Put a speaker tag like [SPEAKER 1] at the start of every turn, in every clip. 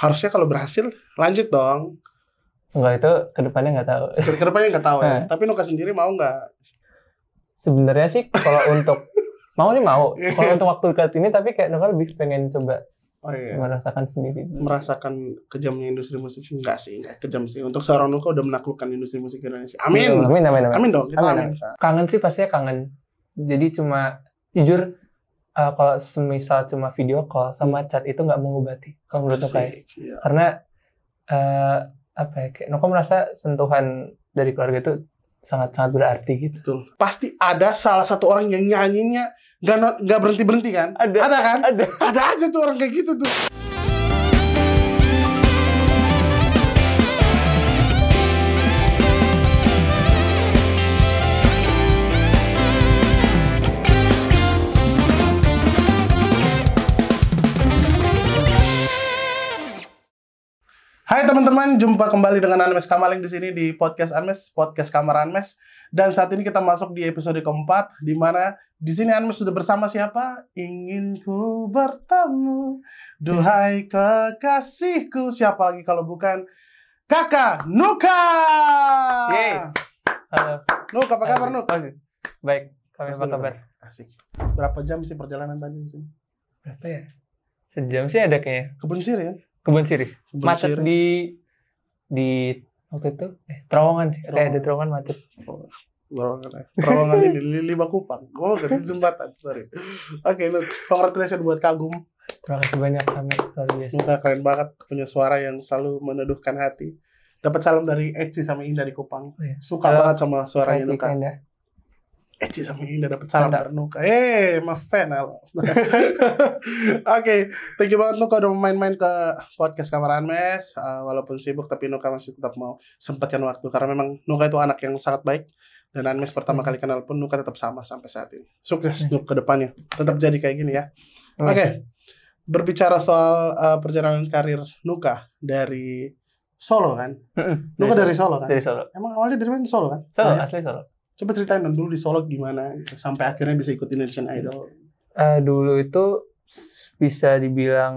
[SPEAKER 1] harusnya kalau berhasil lanjut dong.
[SPEAKER 2] Enggak, itu kedepannya nggak tahu.
[SPEAKER 1] Kedepannya nggak tahu ya. Tapi Nuka sendiri mau nggak?
[SPEAKER 2] Sebenarnya sih kalau untuk mau. Kalau untuk waktu dekat ini, tapi kayak Nuka lebih pengen coba merasakan sendiri.
[SPEAKER 1] Merasakan kejamnya industri musik. Enggak kejam sih. Untuk seorang Nuka udah menaklukkan industri musik Indonesia. Amin. Amin dong. Kita amin.
[SPEAKER 2] Kangen sih, pastinya kangen. Jadi cuma jujur, kalau semisal cuma video call sama chat itu nggak mengobati kalau menurut Nuka. Iya. Karena kayak Nuka merasa sentuhan dari keluarga itu sangat-sangat berarti gitu.
[SPEAKER 1] Betul. Pasti ada salah satu orang yang nyanyinya nggak berhenti kan? Ada kan? Ada aja tuh orang kayak gitu tuh. Hai teman-teman, jumpa kembali dengan Anmes Kamaling di sini di podcast Anmes, podcast Kamar Anmes. Dan saat ini kita masuk di episode keempat, di mana di sini Anmes sudah bersama siapa? Ingin ku bertemu, duhai kekasihku. Siapa lagi kalau bukan Kakak Nuka.
[SPEAKER 2] Yeay. Halo.
[SPEAKER 1] Nuka, apa kabar Nuka?
[SPEAKER 2] Baik, kami apa kabar?
[SPEAKER 1] Asik. Berapa jam sih perjalanan tadi di sini?
[SPEAKER 2] Berapa ya? Sejam sih ada kayaknya.
[SPEAKER 1] Kebun Sirih kan?
[SPEAKER 2] Kebun Sirih. Macet di waktu itu Terowongan sih. Ada terowongan macet.
[SPEAKER 1] Terowongan ini Lima Kupang. Oh, ganti jembatan. Sorry. Oke, look, congratulations buat Kagum.
[SPEAKER 2] Terima kasih banyak, kami luar biasa.
[SPEAKER 1] Nuka keren banget, punya suara yang selalu meneduhkan hati. Dapat salam dari Eci sama Indah di Kupang.
[SPEAKER 2] Oh, iya.
[SPEAKER 1] Suka banget sama suaranya Nuka. Eci sama Indah dapat salam dari Nuka. My fan. Oke, thank you banget Nuka udah main-main ke podcast Kamar Anmes. Walaupun sibuk tapi Nuka masih tetap mau sempatkan waktu karena memang Nuka itu anak yang sangat baik. Dan Anmes pertama kali kenal pun Nuka tetap sama sampai saat ini. Sukses Nuka ke depannya. Tetap jadi kayak gini ya. Oke. Berbicara soal perjalanan karir Nuka dari Solo kan? Nuka dari Solo kan?
[SPEAKER 2] Dari Solo.
[SPEAKER 1] Emang awalnya dari mana? Solo kan?
[SPEAKER 2] Solo, asli Solo.
[SPEAKER 1] Coba ceritain dulu di Solo gimana sampai akhirnya bisa ikut Indonesian Idol.
[SPEAKER 2] Dulu itu bisa dibilang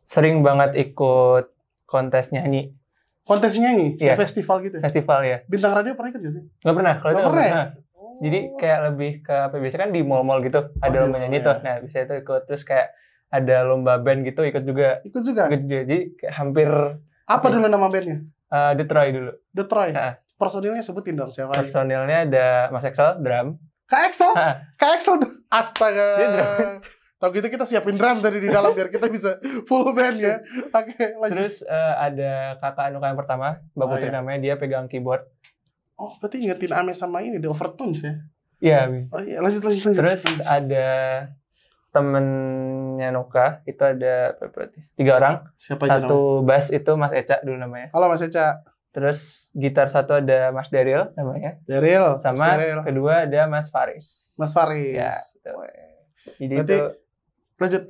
[SPEAKER 2] sering banget ikut kontes nyanyi.
[SPEAKER 1] Kontes nyanyi?
[SPEAKER 2] Iya.
[SPEAKER 1] Festival gitu?
[SPEAKER 2] Festival ya.
[SPEAKER 1] Bintang Radio pernah ikut gak sih?
[SPEAKER 2] Nggak pernah. Kalau itu nggak pernah.
[SPEAKER 1] Oh.
[SPEAKER 2] Jadi kayak lebih ke biasanya kan di mall-mall gitu ada lomba nyanyi tuh. Nah bisa itu ikut, terus kayak ada lomba band gitu ikut juga. Jadi kayak hampir. Apa
[SPEAKER 1] dulu nama bandnya?
[SPEAKER 2] The Troy dulu.
[SPEAKER 1] The Troy. Personilnya sebutin dong siapa?
[SPEAKER 2] Personilnya ada Mas Excel drum.
[SPEAKER 1] Kak Excel, astaga. Tahu gitu kita siapin drum tadi di dalam biar kita bisa full band ya. Oke, lanjut.
[SPEAKER 2] Terus ada kakak Nuka yang pertama, Mbak Putri namanya, dia pegang keyboard.
[SPEAKER 1] Oh, berarti ingetin Ame sama ini The Overtones ya?
[SPEAKER 2] Iya.
[SPEAKER 1] Oh iya, lanjut.
[SPEAKER 2] Terus ada temennya Nuka, itu ada 3 orang.
[SPEAKER 1] Siapa aja?
[SPEAKER 2] Satu bass itu Mas Eca dulu namanya.
[SPEAKER 1] Halo Mas Eca.
[SPEAKER 2] Terus gitar satu ada Mas Daryl namanya.
[SPEAKER 1] Daryl.
[SPEAKER 2] Sama kedua ada Mas Faris. Ya, gitu. Jadi berarti, itu
[SPEAKER 1] lanjut.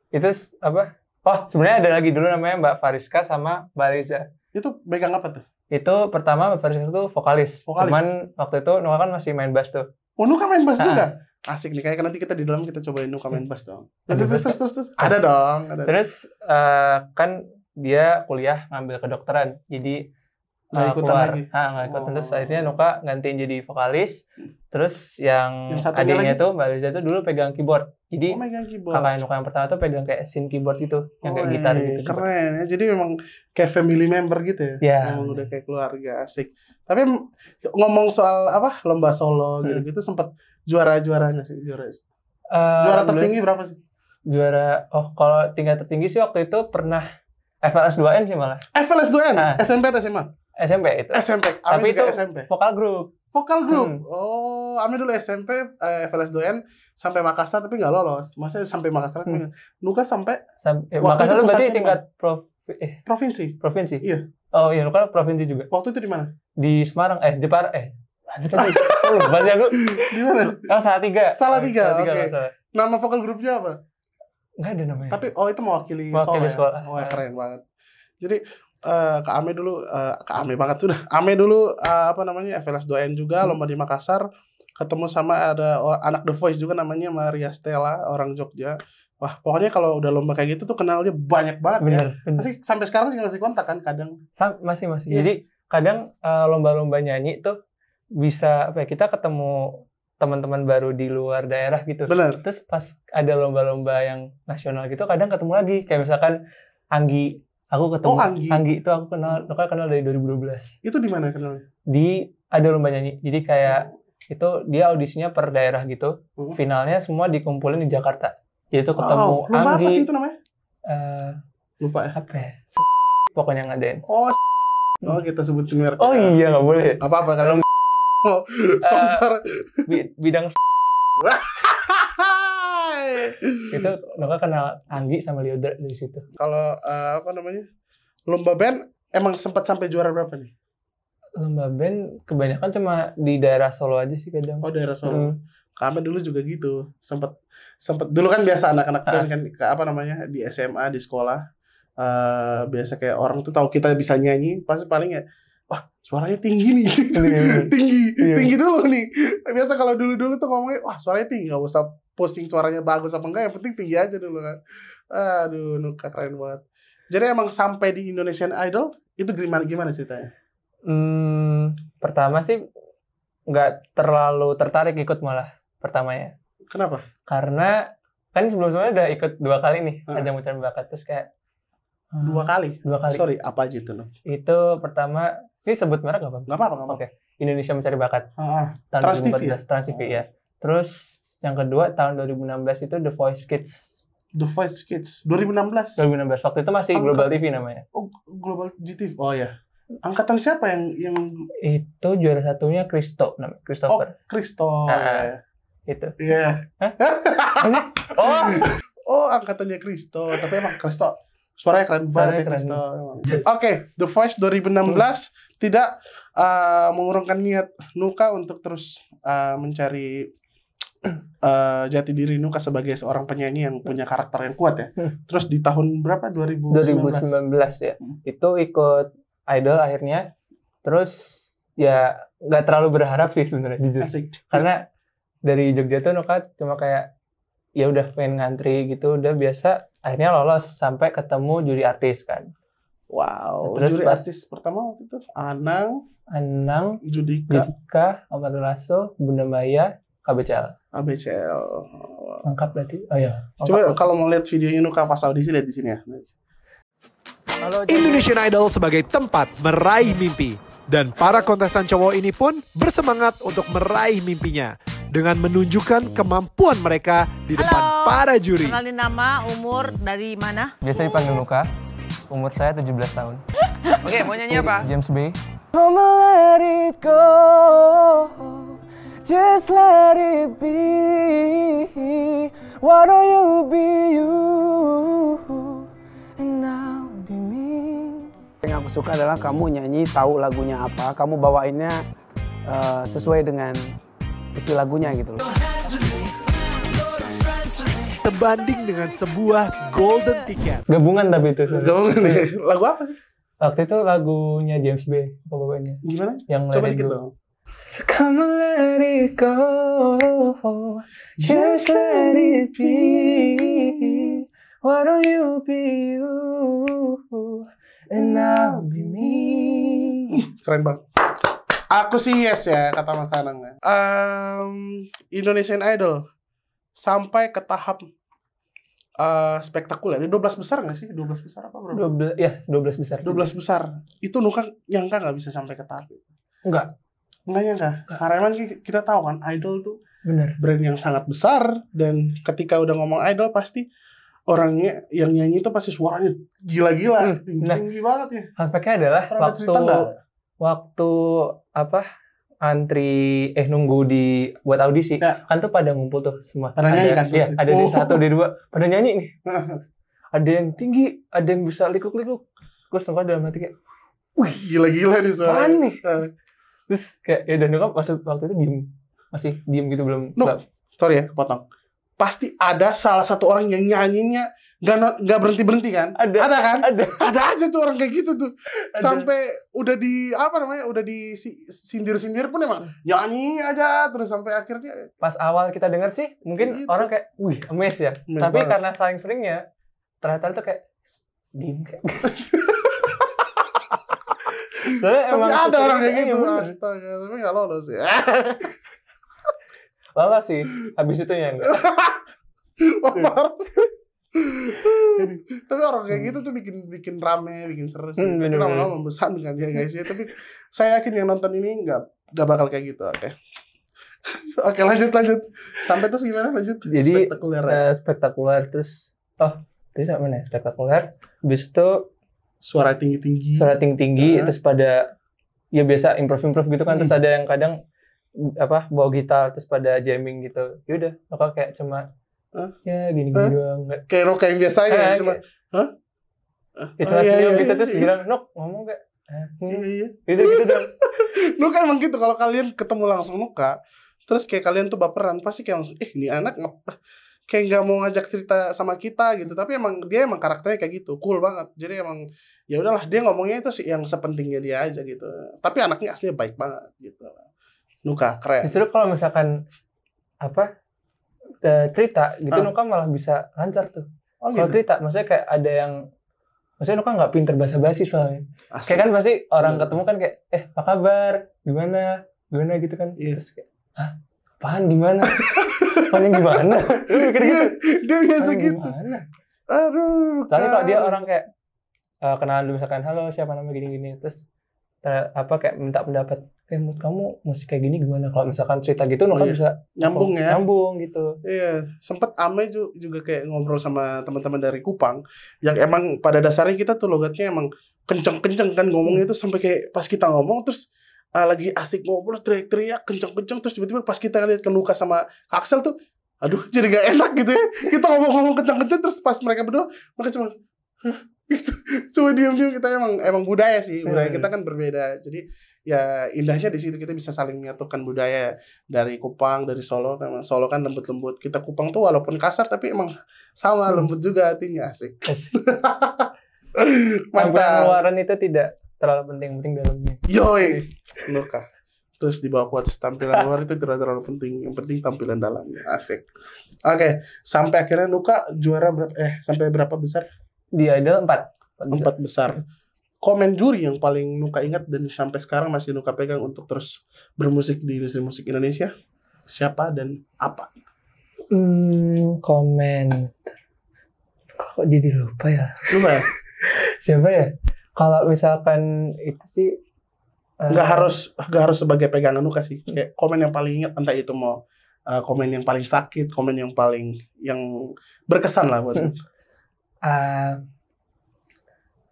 [SPEAKER 2] Itu apa? Oh, sebenarnya ada lagi dulu namanya Mbak Fariska sama Mbak Liza.
[SPEAKER 1] Itu pegang apa tuh?
[SPEAKER 2] Itu pertama Mbak Fariska itu vokalis. Cuman waktu itu Nuka kan masih main bass tuh.
[SPEAKER 1] Oh, Nuka main bass juga? Asik nih, kayak nanti kita di dalam kita cobain Nuka main bass dong. Terus. Ada dong.
[SPEAKER 2] Terus kan dia kuliah ngambil kedokteran. Jadi
[SPEAKER 1] nggak
[SPEAKER 2] ikutan. Terus akhirnya Nuka gantiin jadi vokalis. Terus yang adiknya tuh Mbak Liza itu dulu pegang keyboard. Jadi kakak Nuka yang pertama tuh pegang kayak synth keyboard gitu, yang kayak gitar gitu.
[SPEAKER 1] Keren ya. Jadi memang kayak family member gitu ya. Memang udah kayak keluarga, asik. Tapi ngomong soal lomba Solo gitu-gitu sempat juara nggak sih? Juara tertinggi berapa sih?
[SPEAKER 2] Kalau tingkat tertinggi sih waktu itu pernah FLS 2N sih malah.
[SPEAKER 1] FLS 2N? SMP atau SMA?
[SPEAKER 2] SMP itu.
[SPEAKER 1] SMP.
[SPEAKER 2] Tapi
[SPEAKER 1] juga
[SPEAKER 2] itu
[SPEAKER 1] SMP.
[SPEAKER 2] Vokal grup.
[SPEAKER 1] Oh, Ame dulu SMP FLS 2N sampai Makassar tapi nggak lolos. Maksudnya sampai Makassar Nuka sampai
[SPEAKER 2] Makassar itu berarti tingkat
[SPEAKER 1] provinsi.
[SPEAKER 2] Provinsi.
[SPEAKER 1] Iya.
[SPEAKER 2] Oh iya, Nuka provinsi juga.
[SPEAKER 1] Waktu itu di mana?
[SPEAKER 2] Di Semarang. Jepara. Bahasa aku.
[SPEAKER 1] Di mana?
[SPEAKER 2] Salatiga.
[SPEAKER 1] Oke. Nama vokal grupnya apa?
[SPEAKER 2] Nggak ada namanya.
[SPEAKER 1] Tapi itu mewakili
[SPEAKER 2] sekolah.
[SPEAKER 1] Oh, keren banget. Jadi Kak Ame dulu Ame banget sudah. Ame dulu FLS 2N juga lomba di Makassar. Ketemu sama ada anak The Voice juga namanya Maria Stella, orang Jogja. Wah, pokoknya kalau udah lomba kayak gitu tuh kenalnya banyak banget.
[SPEAKER 2] Bener.
[SPEAKER 1] Masih sampai sekarang juga masih kontak kan kadang.
[SPEAKER 2] Masih. Yeah. Jadi kadang lomba-lomba nyanyi tuh bisa kita ketemu teman-teman baru di luar daerah gitu.
[SPEAKER 1] Bener.
[SPEAKER 2] Terus pas ada lomba-lomba yang nasional gitu kadang ketemu lagi. Kayak misalkan Anggi, aku ketemu Anggi itu aku kenal dari 2012.
[SPEAKER 1] Itu di mana kenalnya?
[SPEAKER 2] Ada lomba nyanyi. Jadi kayak itu dia audisinya per daerah gitu. Finalnya semua dikumpulin di Jakarta. Jadi itu ketemu
[SPEAKER 1] lomba
[SPEAKER 2] Anggi.
[SPEAKER 1] Apa sih itu namanya? Lupa ya.
[SPEAKER 2] Apa ya? Pokoknya ngadain.
[SPEAKER 1] Kita sebutin merek.
[SPEAKER 2] Oh iya, nggak boleh.
[SPEAKER 1] Apa-apa kalau sponsor
[SPEAKER 2] bidang itu Nuka kenal Anggi sama Liodra dari situ.
[SPEAKER 1] Kalau lomba band emang sempat sampai juara berapa nih?
[SPEAKER 2] Lomba band kebanyakan cuma di daerah Solo aja sih kadang.
[SPEAKER 1] Oh, daerah Solo. Kami dulu juga gitu. Sempat dulu kan biasa anak-anak band kan di SMA, di sekolah. Biasa kayak orang tuh tahu kita bisa nyanyi, pasti paling ya wah suaranya tinggi nih. tinggi dulu nih. Biasa kalau dulu tuh ngomongnya wah suaranya tinggi, nggak usah posting suaranya bagus apa enggak, yang penting tinggi aja dulu kan. Aduh, Nuka keren banget. Jadi emang sampai di Indonesian Idol itu gimana ceritanya?
[SPEAKER 2] Pertama sih nggak terlalu tertarik ikut malah pertamanya.
[SPEAKER 1] Kenapa?
[SPEAKER 2] Karena kan sebelumnya udah ikut 2 kali nih ajang pencarian bakat, terus kayak
[SPEAKER 1] 2 kali. Sorry, apa aja itu?
[SPEAKER 2] Itu pertama, ini sebut merek nggak apa-apa?
[SPEAKER 1] Nggak apa-apa.
[SPEAKER 2] Oke. Indonesia Mencari Bakat.
[SPEAKER 1] Tahun
[SPEAKER 2] Trans TV ya? Trans TV ya. Terus yang kedua tahun 2016 itu The Voice Kids.
[SPEAKER 1] The Voice Kids 2016.
[SPEAKER 2] Waktu itu masih Global TV namanya.
[SPEAKER 1] Oh, Global GTV. Oh ya. Angkatan siapa yang
[SPEAKER 2] itu juara satunya Christopher.
[SPEAKER 1] Oh, Christo.
[SPEAKER 2] Itu.
[SPEAKER 1] Iya.
[SPEAKER 2] Yeah.
[SPEAKER 1] Oh, angkatannya Christo. Tapi emang Christo suaranya keren banget ya Christo. Oke, The Voice 2016 tidak mengurungkan niat Nuka untuk terus mencari jati diri Nuka sebagai seorang penyanyi yang punya karakter yang kuat ya. Terus di tahun berapa?
[SPEAKER 2] 2019 ya. Itu ikut Idol akhirnya. Terus ya nggak terlalu berharap sih sebenarnya jujur. Karena dari Jogja tuh Nuka cuma kayak ya udah pengen ngantri gitu, udah biasa. Akhirnya lolos sampai ketemu juri artis kan.
[SPEAKER 1] Wow. Terus juri artis pertama waktu itu Anang, Judika,
[SPEAKER 2] Amarul Lasso, Bunda Maya, KBCL.
[SPEAKER 1] Lengkap
[SPEAKER 2] berarti. Oh iya.
[SPEAKER 1] Coba kalau mau lihat videonya Nuka pas audisi, lihat di sini ya.
[SPEAKER 3] Indonesian Idol sebagai tempat meraih mimpi. Dan para kontestan cowok ini pun bersemangat untuk meraih mimpinya dengan menunjukkan kemampuan mereka di depan para juri.
[SPEAKER 4] Kenalin nama, umur, dari mana?
[SPEAKER 2] Biasa dipanggil Nuka. Umur saya 17 tahun.
[SPEAKER 4] Oke, mau nyanyi apa?
[SPEAKER 2] James Bay. Come let it go, just let it be. Why don't you be you, and I'll be me.
[SPEAKER 5] Yang aku suka adalah kamu nyanyi tahu lagunya apa, kamu bawainnya sesuai dengan isi lagunya gitu loh.
[SPEAKER 3] Sebanding dengan sebuah golden ticket.
[SPEAKER 2] Gabungan tapi itu.
[SPEAKER 1] Gabungan. Lagu apa sih?
[SPEAKER 2] Waktu itu lagunya James Bay, apa bapaknya?
[SPEAKER 1] Gimana?
[SPEAKER 2] Yang
[SPEAKER 1] coba dikit dong.
[SPEAKER 2] So come and let it go, just let it be. Why don't you be you, and I'll be me.
[SPEAKER 1] Keren banget. Aku sih yes ya, kata Mas Anang. Indonesian Idol sampai ke tahap spektakuler. 12 besar nggak sih? 12 besar apa bro?
[SPEAKER 2] 12 besar.
[SPEAKER 1] 12 besar. Itu Nuka nyangka nggak bisa sampai ke tahap itu?
[SPEAKER 2] Enggak
[SPEAKER 1] nyangka. Karena emang kita tahu kan Idol tuh
[SPEAKER 2] bener
[SPEAKER 1] brand yang sangat besar, dan ketika udah ngomong Idol pasti orangnya yang nyanyi itu pasti suaranya gila-gila, tinggi banget ya.
[SPEAKER 2] Fun fact-nya adalah waktu antri nunggu buat audisi ya. Kan tuh pada ngumpul tuh semua.
[SPEAKER 1] Pada nyanyi kan?
[SPEAKER 2] Iya, ada D1, D2 pada nyanyi nih. Ada yang tinggi, ada yang bisa likuk-likuk. Terus Nuka dalam hati kayak,
[SPEAKER 1] wih gila-gila nih suaranya.
[SPEAKER 2] Nih. Terus kayak ya udah Nuka waktu itu masih diem gitu belum.
[SPEAKER 1] Sorry ya, potong. pasti ada salah satu orang yang nyanyinya nggak berhenti kan? Ada kan? Ada aja tuh orang kayak gitu tuh. Sampai udah udah di sindir pun emang nyanyi aja terus sampai akhirnya.
[SPEAKER 2] Pas awal kita denger sih mungkin gitu. Orang kayak wih amazed ya. Tapi banget. Karena saling seringnya ternyata tuh kayak diem kayak soalnya
[SPEAKER 1] tapi ada orang kayak gitu. Astaga, tapi nggak lolos ya.
[SPEAKER 2] Lolos sih, habis itu ya enggak.
[SPEAKER 1] Tapi orang kayak gitu tuh bikin rame, bikin seru sih. Lama-lama membosankan ya guys ya. Tapi saya yakin yang nonton ini nggak bakal kayak gitu. Oke, lanjut. Sampai terus gimana lanjut?
[SPEAKER 2] Jadi spektakuler terus terus mana? Spektakuler. Habis itu
[SPEAKER 1] suara tinggi,
[SPEAKER 2] terus pada ya biasa improve gitu kan. Terus ada yang kadang bawa gitar terus pada jamming gitu. Ya udah, Noka kayak cuma ya gini doang.
[SPEAKER 1] Kayak Noka yang biasa ya cuma
[SPEAKER 2] itu senyum gitu terus bilang, "Nok, ngomong enggak?" Gitu dong.
[SPEAKER 1] Noka emang gitu kalau kalian ketemu langsung Noka, terus kayak kalian tuh baperan, pasti kayak langsung ini anak kayak nggak mau ngajak cerita sama kita gitu, tapi dia emang karakternya kayak gitu, cool banget. Jadi emang ya udahlah, dia ngomongnya itu sih yang sepentingnya dia aja gitu. Tapi anaknya aslinya baik banget gitu. Nuka keren.
[SPEAKER 2] Justru kalau misalkan cerita gitu Nuka malah bisa lancar tuh. Kalau gitu? Cerita maksudnya kayak ada yang maksudnya Nuka nggak pinter basa-basi soalnya. Kayak kan pasti orang ketemu kan kayak apa kabar, gimana gitu kan. Terus kayak apaan gimana? Apaan gimana?
[SPEAKER 1] Dia biasa gitu.
[SPEAKER 2] Gimana? Aduh. Tapi kalau dia orang kayak kenalan dulu misalkan, halo siapa namanya gini-gini, terus kayak minta pendapat, kayak menurut kamu musik kayak gini gimana? Kalau misalkan cerita gitu, Noka bisa nyambung gitu.
[SPEAKER 1] Iya, sempet Ame juga kayak ngobrol sama teman-teman dari Kupang, yang emang pada dasarnya kita tuh logatnya emang kenceng-kenceng kan ngomongnya itu sampai kayak pas kita ngomong terus lagi asik ngobrol teriak-teriak kenceng-kenceng terus tiba-tiba pas kita lihat ke Nuka sama Kak Axel tuh, aduh jadi gak enak gitu ya. Kita ngomong-ngomong kenceng-kenceng terus pas mereka berdua mereka cuma gitu. Cuma diam-diam. Kita emang budaya sih, budaya kita kan berbeda. Jadi ya indahnya di situ kita bisa saling menyatukan budaya dari Kupang, dari Solo. Memang Solo kan lembut-lembut. Kita Kupang tuh walaupun kasar tapi emang sama lembut juga hatinya, asik.
[SPEAKER 2] Mantap. Luaran itu tidak terlalu penting dalamnya.
[SPEAKER 1] Yoi, Nuka. Terus di bawah kuat tampilan luar itu tidak terlalu penting. Yang penting tampilan dalamnya, asik. Oke, sampai akhirnya Nuka juara sampai berapa besar?
[SPEAKER 2] Di Idol 4
[SPEAKER 1] besar. Komen juri yang paling Nuka ingat dan sampai sekarang masih Nuka pegang untuk terus bermusik di industri musik Indonesia, siapa dan apa?
[SPEAKER 2] Komen. Kok jadi lupa ya? Siapa ya? Kalau misalkan itu sih
[SPEAKER 1] nggak harus sebagai pegangan Nuka sih. Kayak komen yang paling ingat, entah itu mau komen yang paling sakit, komen yang paling berkesan lah buat.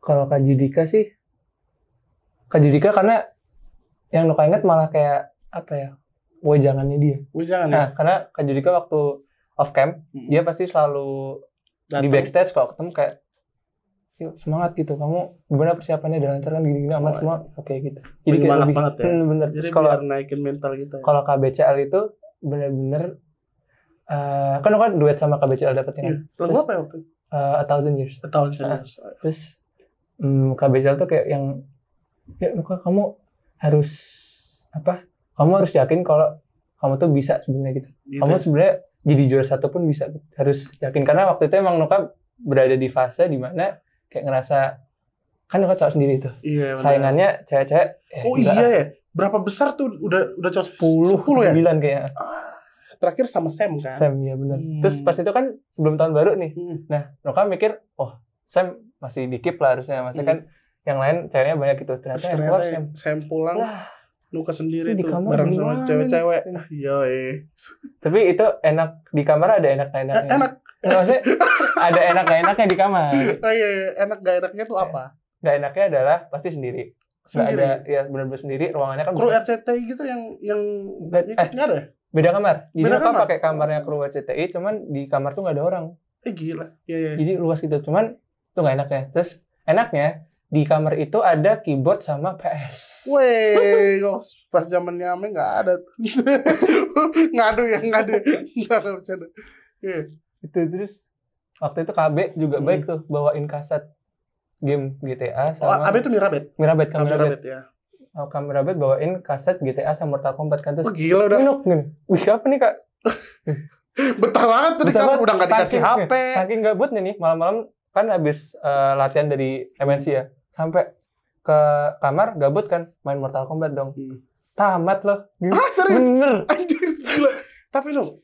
[SPEAKER 2] Kalau Kak Judika sih, Kak Judika karena yang Nuka ingat malah kayak wejangannya dia. Nah, karena Kak Judika waktu off cam dia pasti selalu di backstage kalau ketemu kayak yuk semangat gitu, kamu gimana persiapannya dan lancar kan gini-gini aman semua, oke gitu.
[SPEAKER 1] Jadi kayak lebih banget ya.
[SPEAKER 2] Bener.
[SPEAKER 1] Jadi kalau naikin mental gitu.
[SPEAKER 2] Kalau KBCL itu bener-bener kan duet sama KBCL dapetnya.
[SPEAKER 1] Lagu apa ya waktu itu?
[SPEAKER 2] A Thousand Years. Terus KBCL tuh kayak yang ya Nuka kamu harus kamu harus yakin kalau kamu tuh bisa sebenarnya gitu. Kamu sebenarnya jadi juara 1 pun bisa, harus yakin karena waktu itu emang Nuka berada di fase di mana kayak ngerasa kan Nuka cowok sendiri tuh.
[SPEAKER 1] Iya,
[SPEAKER 2] saingannya cewek-cewek.
[SPEAKER 1] Iya ya. Berapa besar tuh udah cowok 10 ya?
[SPEAKER 2] 9 kayaknya.
[SPEAKER 1] Terakhir sama Sam kan?
[SPEAKER 2] Sam ya benar. Terus pas itu kan sebelum tahun baru nih. Nah, Nuka mikir, Sam masih dikip lah harusnya. Maksudnya kan yang lain ceweknya banyak gitu. Ternyata
[SPEAKER 1] Sam pulang. Nuka sendiri tuh bareng sama cewek-cewek. Yoi.
[SPEAKER 2] Tapi itu enak di kamar, ada enak-enaknya.
[SPEAKER 1] Enak.
[SPEAKER 2] Maksudnya ada enak-enaknya di kamar.
[SPEAKER 1] Iya, enak gak enaknya tuh apa?
[SPEAKER 2] Gak enaknya adalah pasti sendiri. Gak ada, ya benar-benar sendiri. Ruangannya kan
[SPEAKER 1] kru RCTI gitu yang nggak ada.
[SPEAKER 2] Beda kamar. Jadi Nuka pakai kamarnya kru RCTI, cuman di kamar tuh nggak ada orang.
[SPEAKER 1] Gila. Iya.
[SPEAKER 2] Jadi luas gitu, cuman tuh nggak enaknya. Terus enaknya di kamar itu ada keyboard sama PS.
[SPEAKER 1] Weh, pas zamannya Ame nggak ada tuh. Ngadu. Nggak ada bercanda.
[SPEAKER 2] Itu terus waktu itu KB juga baik tuh bawain kaset game GTA sama
[SPEAKER 1] AB itu Mirabet ya.
[SPEAKER 2] Mirabet bawain kaset GTA sama Mortal Kombat kan terus
[SPEAKER 1] gila udah.
[SPEAKER 2] Wih apa nih Kak?
[SPEAKER 1] Betah banget tuh di kamar udah enggak dikasih HP.
[SPEAKER 2] Saking gabutnya nih malam-malam kan habis latihan dari MNC ya. Sampai ke kamar gabut kan main Mortal Kombat dong. Tamat loh.
[SPEAKER 1] Serius?
[SPEAKER 2] Bener.
[SPEAKER 1] Anjir gila. Tapi dong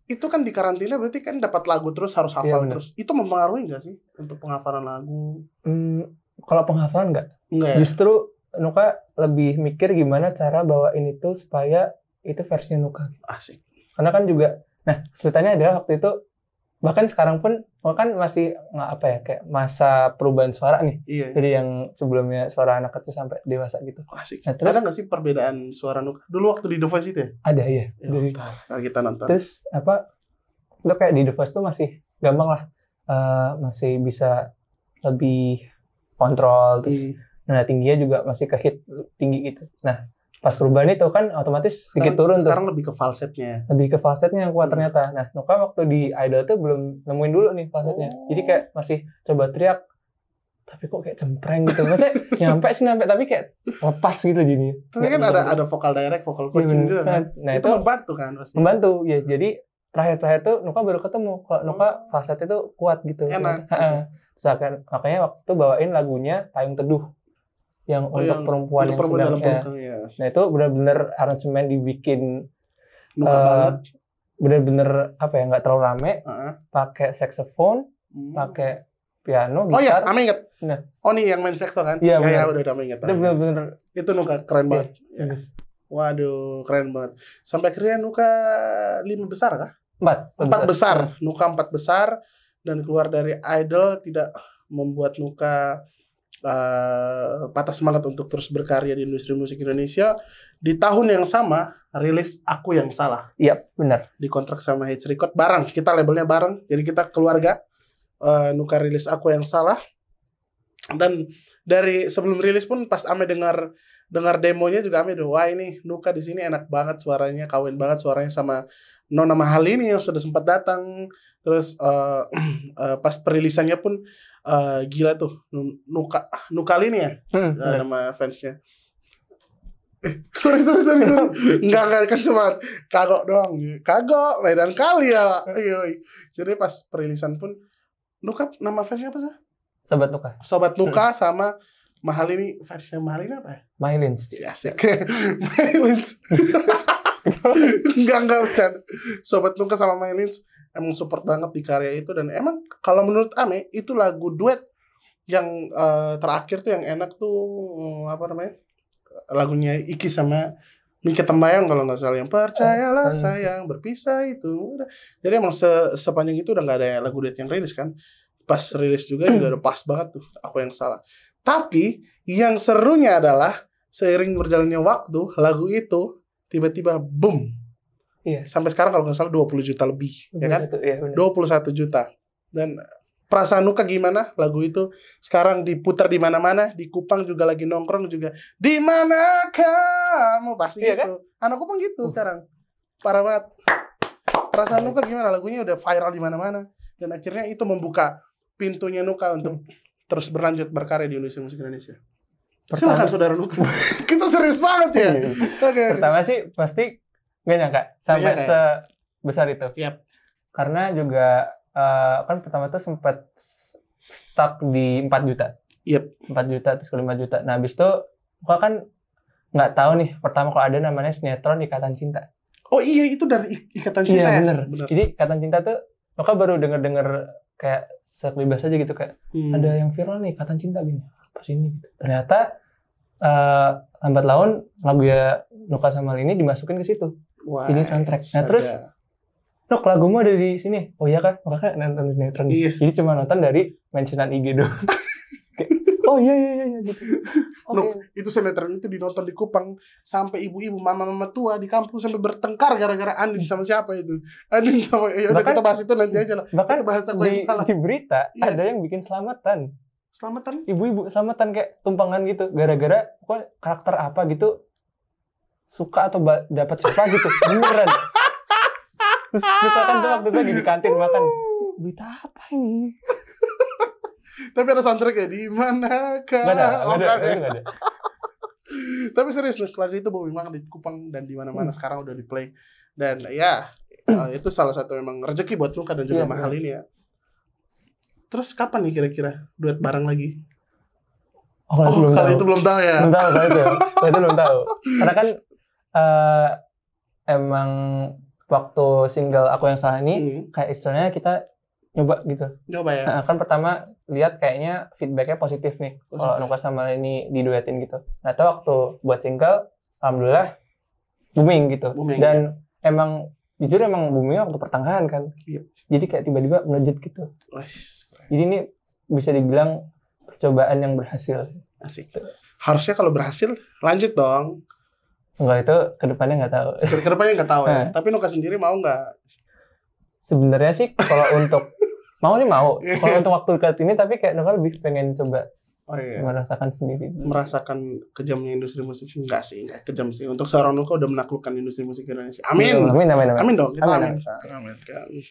[SPEAKER 1] itu kan di karantina berarti kan dapat lagu terus harus hafal terus. Itu mempengaruhi enggak sih untuk penghafalan lagu?
[SPEAKER 2] Kalau penghafalan enggak ya? Justru Nuka lebih mikir gimana cara bawain itu supaya itu versinya Nuka.
[SPEAKER 1] Asik.
[SPEAKER 2] Karena kan juga, nah ceritanya adalah waktu itu bahkan sekarang pun kan masih nggak apa ya kayak masa perubahan suara nih.
[SPEAKER 1] Iya.
[SPEAKER 2] Jadi yang sebelumnya suara anak kecil sampai dewasa gitu.
[SPEAKER 1] Asik.
[SPEAKER 2] Nah, terus,
[SPEAKER 1] ada nggak sih perbedaan suara Nuka? Dulu waktu di The Voice itu ya?
[SPEAKER 2] Ada ya.
[SPEAKER 1] Dari kita nonton.
[SPEAKER 2] Terus itu kayak di The Voice tuh masih gampang lah, masih bisa lebih kontrol terus. Nah tingginya juga masih ke hit tinggi gitu. Nah pas perubahan itu kan otomatis sedikit turun tuh.
[SPEAKER 1] Sekarang lebih ke falsetnya.
[SPEAKER 2] Lebih ke falsetnya yang kuat ternyata. Nah Nuka waktu di Idol tuh belum nemuin dulu nih falsetnya. Jadi kayak masih coba teriak. Tapi kok kayak cempreng gitu. Maksudnya nyampe tapi kayak lepas gitu jadinya.
[SPEAKER 1] Tapi kan ada vokal direct, vokal coaching juga kan.
[SPEAKER 2] Nah itu
[SPEAKER 1] membantu kan pasti.
[SPEAKER 2] Membantu ya. Jadi terakhir tuh Nuka baru ketemu. Kalau Nuka falset itu kuat gitu.
[SPEAKER 1] Enak.
[SPEAKER 2] Makanya waktu bawain lagunya Payung Teduh. Yang untuk perempuan yang sedang ya. Nah itu benar-benar aransemen dibikin
[SPEAKER 1] banget.
[SPEAKER 2] Benar-benar apa ya nggak terlalu rame, pakai saxophone, pakai piano, gitar.
[SPEAKER 1] Oh iya, Ame ingat.
[SPEAKER 2] Nah.
[SPEAKER 1] Oh nih yang main saxo kan?
[SPEAKER 2] Iya
[SPEAKER 1] udah Ame ingat.
[SPEAKER 2] Itu benar-benar
[SPEAKER 1] itu Nuka keren banget.
[SPEAKER 2] Ya.
[SPEAKER 1] Waduh keren banget. Sampai akhirnya Nuka 5 besar kah?
[SPEAKER 2] 4
[SPEAKER 1] besar. Nuka 4 besar dan keluar dari Idol tidak membuat Nuka patah semangat untuk terus berkarya di industri musik Indonesia. Di tahun yang sama rilis Aku Yang Salah.
[SPEAKER 2] Iya benar.
[SPEAKER 1] Dikontrak sama Hits Record bareng. Kita labelnya bareng. Jadi kita keluarga. Nuka rilis Aku Yang Salah. Dan dari sebelum rilis pun pas Ame dengar demonya juga Ame wah ini Nuka di sini enak banget suaranya, kawin banget suaranya sama Nona Mahalini yang sudah sempat datang. Terus pas perilisannya pun gila tuh Nukalini ya nama fansnya. Sorry. Enggak kan cuma kagok doang. Kagok Medan kali ya. Jadi pas perilisan pun Nuka nama fansnya apa sih?
[SPEAKER 2] Sobat Nuka
[SPEAKER 1] sama Mahalini, fansnya Mahalini apa ya?
[SPEAKER 2] Mylins.
[SPEAKER 1] Si asik. Mylins. Enggak bercanda. Sobat Nuka sama Mylins emang support banget di karya itu. Dan emang kalau menurut Ame itu lagu duet yang terakhir tuh yang enak tuh apa namanya, lagunya Iki sama Mikha Tambayong kalau nggak salah, yang percayalah sayang berpisah itu. Jadi emang sepanjang itu udah nggak ada lagu duet yang rilis kan. Pas rilis juga udah pas banget tuh Aku Yang Salah. Tapi yang serunya adalah seiring berjalannya waktu lagu itu tiba-tiba boom.
[SPEAKER 2] Iya.
[SPEAKER 1] Sampai sekarang kalau nggak salah 20 juta lebih, ya kan?
[SPEAKER 2] Iya,
[SPEAKER 1] 21 juta. Dan perasaan Nuka gimana? Lagu itu sekarang diputar di mana-mana, di Kupang juga lagi nongkrong juga. Di mana kamu pasti
[SPEAKER 2] iya,
[SPEAKER 1] gitu. Kan? Anak Kupang gitu sekarang. Parah banget. Perasaan Nuka gimana? Lagunya udah viral di mana-mana dan akhirnya itu membuka pintunya Nuka untuk terus berlanjut berkarya di industri musik Indonesia. Silakan saudara Nuka. Kita serius banget ya.
[SPEAKER 2] Okay. Pertama sih pasti gak nyangka sampai sebesar itu.
[SPEAKER 1] Yep.
[SPEAKER 2] Karena juga kan pertama tuh sempat stuck di 4 juta.
[SPEAKER 1] Yep.
[SPEAKER 2] 4 juta terus ke 5 juta. Nah habis itu Nuka kan nggak tahu nih pertama kalau ada namanya sinetron Ikatan Cinta.
[SPEAKER 1] Oh iya itu dari Ikatan Cinta.
[SPEAKER 2] Iya bener. Jadi Ikatan Cinta tuh Nuka baru denger kayak sekelibas aja gitu kayak ada yang viral nih Ikatan Cinta gini apa sih ini gitu. Ternyata lambat laun lagu ya Nuka sama ini dimasukin ke situ.
[SPEAKER 1] Wah,
[SPEAKER 2] ini soundtrack. Nah terus Nuk lagumu ada di sini. Oh iya kan Nuka kan nonton sinetron.
[SPEAKER 1] Iya.
[SPEAKER 2] Jadi cuma nonton dari mentionan IG doang. Oh iya gitu.
[SPEAKER 1] Nuk, itu sinetron itu dinonton di Kupang sampai ibu-ibu mama-mama tua di kampung sampai bertengkar gara-gara Andin sama siapa itu. Andin sama ya udah kita bahas itu nanti aja lah.
[SPEAKER 2] Bahkan
[SPEAKER 1] kita bahas Aku Yang Salah.
[SPEAKER 2] Di berita ada yang bikin selamatan. Ibu-ibu selamatan kayak tumpangan gitu gara-gara kok karakter apa gitu suka atau dapat siapa gitu. Beneran. Terus kita kan tuh waktu itu lagi di kantin makan. Berita apa ini?
[SPEAKER 1] Tapi ada soundtracknya di mana kah?
[SPEAKER 2] Gak ada.
[SPEAKER 1] Tapi serius nih, lagu itu booming banget di Kupang dan di mana-mana sekarang udah di play. Dan ya itu salah satu memang rezeki buat Nuka dan juga mahal ini ya. Terus kapan nih kira-kira duet bareng lagi? Kalau itu belum tahu ya.
[SPEAKER 2] Belum tahu kalau itu belum tahu. Karena kan emang waktu single Aku Yang Salah ini kayak istilahnya kita nyoba gitu.
[SPEAKER 1] Nyoba ya.
[SPEAKER 2] Nah, kan pertama lihat kayaknya feedbacknya positif nih. Kalau Nuka sama ini diduetin gitu. Nah, itu waktu buat single, alhamdulillah booming gitu. Dan emang jujur emang boomingnya waktu pertengahan kan.
[SPEAKER 1] Yep.
[SPEAKER 2] Jadi kayak tiba-tiba melejit gitu. Jadi ini bisa dibilang percobaan yang berhasil.
[SPEAKER 1] Asik. Harusnya kalau berhasil lanjut dong.
[SPEAKER 2] Enggak, itu kedepannya nggak tahu.
[SPEAKER 1] Kedepannya nggak tahu ya. Tapi Nuka sendiri mau nggak?
[SPEAKER 2] Sebenarnya sih kalau untuk mau. Kalau untuk waktu dekat ini tapi kayak Nuka lebih pengen coba merasakan sendiri.
[SPEAKER 1] Merasakan kejamnya industri musik enggak kejam sih. Untuk seorang Nuka udah menaklukkan industri musik Indonesia. Amin. Amin dong. Kita amin.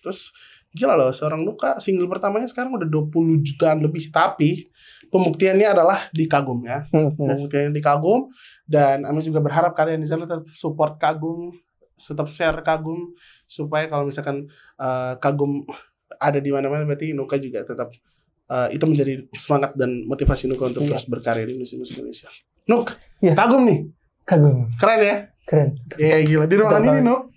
[SPEAKER 1] Terus gila loh, seorang Nuka single pertamanya sekarang udah 20 jutaan lebih, tapi pembuktiannya adalah di Kagum ya. Pembuktiannya di Kagum, dan Amin juga berharap kalian di sana tetap support Kagum, tetap share Kagum, supaya kalau misalkan Kagum ada di mana-mana berarti Nuka juga tetap itu menjadi semangat dan motivasi Nuka untuk terus berkarya di industri musik Indonesia. Nuk, Kagum nih.
[SPEAKER 2] Kagum.
[SPEAKER 1] Keren ya?
[SPEAKER 2] Keren.
[SPEAKER 1] Iya gila, di ruangan ini Nuk.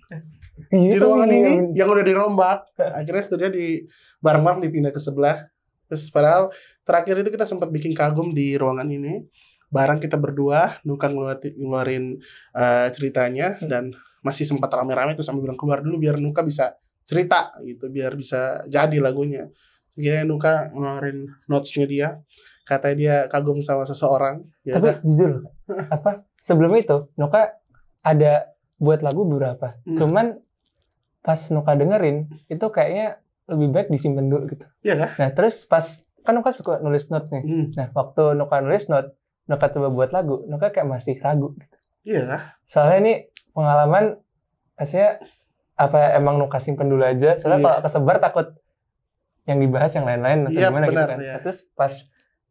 [SPEAKER 1] Di ruangan ini yang udah dirombak, akhirnya studio di bareng-bareng dipindah ke sebelah. Terus padahal terakhir itu kita sempat bikin Kagum di ruangan ini. Bareng kita berdua, Nuka ngeluarin ceritanya, dan masih sempat rame-rame tuh sampai bilang keluar dulu biar Nuka bisa cerita gitu, biar bisa jadi lagunya. Jadi Nuka ngeluarin notes-nya dia, katanya dia kagum sama seseorang. Ya
[SPEAKER 2] tapi jujur, sebelum itu Nuka ada buat lagu beberapa. Cuman pas Nuka dengerin itu kayaknya lebih baik disimpan dulu gitu.
[SPEAKER 1] Iya kan?
[SPEAKER 2] Nah terus pas kan Nuka suka nulis note nih. Nah waktu Nuka nulis note, Nuka coba buat lagu, Nuka kayak masih ragu gitu.
[SPEAKER 1] Iya kan?
[SPEAKER 2] Soalnya ini pengalaman, maksudnya apa emang Nuka simpen dulu aja. Soalnya kalau kesebar takut yang dibahas yang lain-lain atau gimana benar, gitu kan. Iya. Terus pas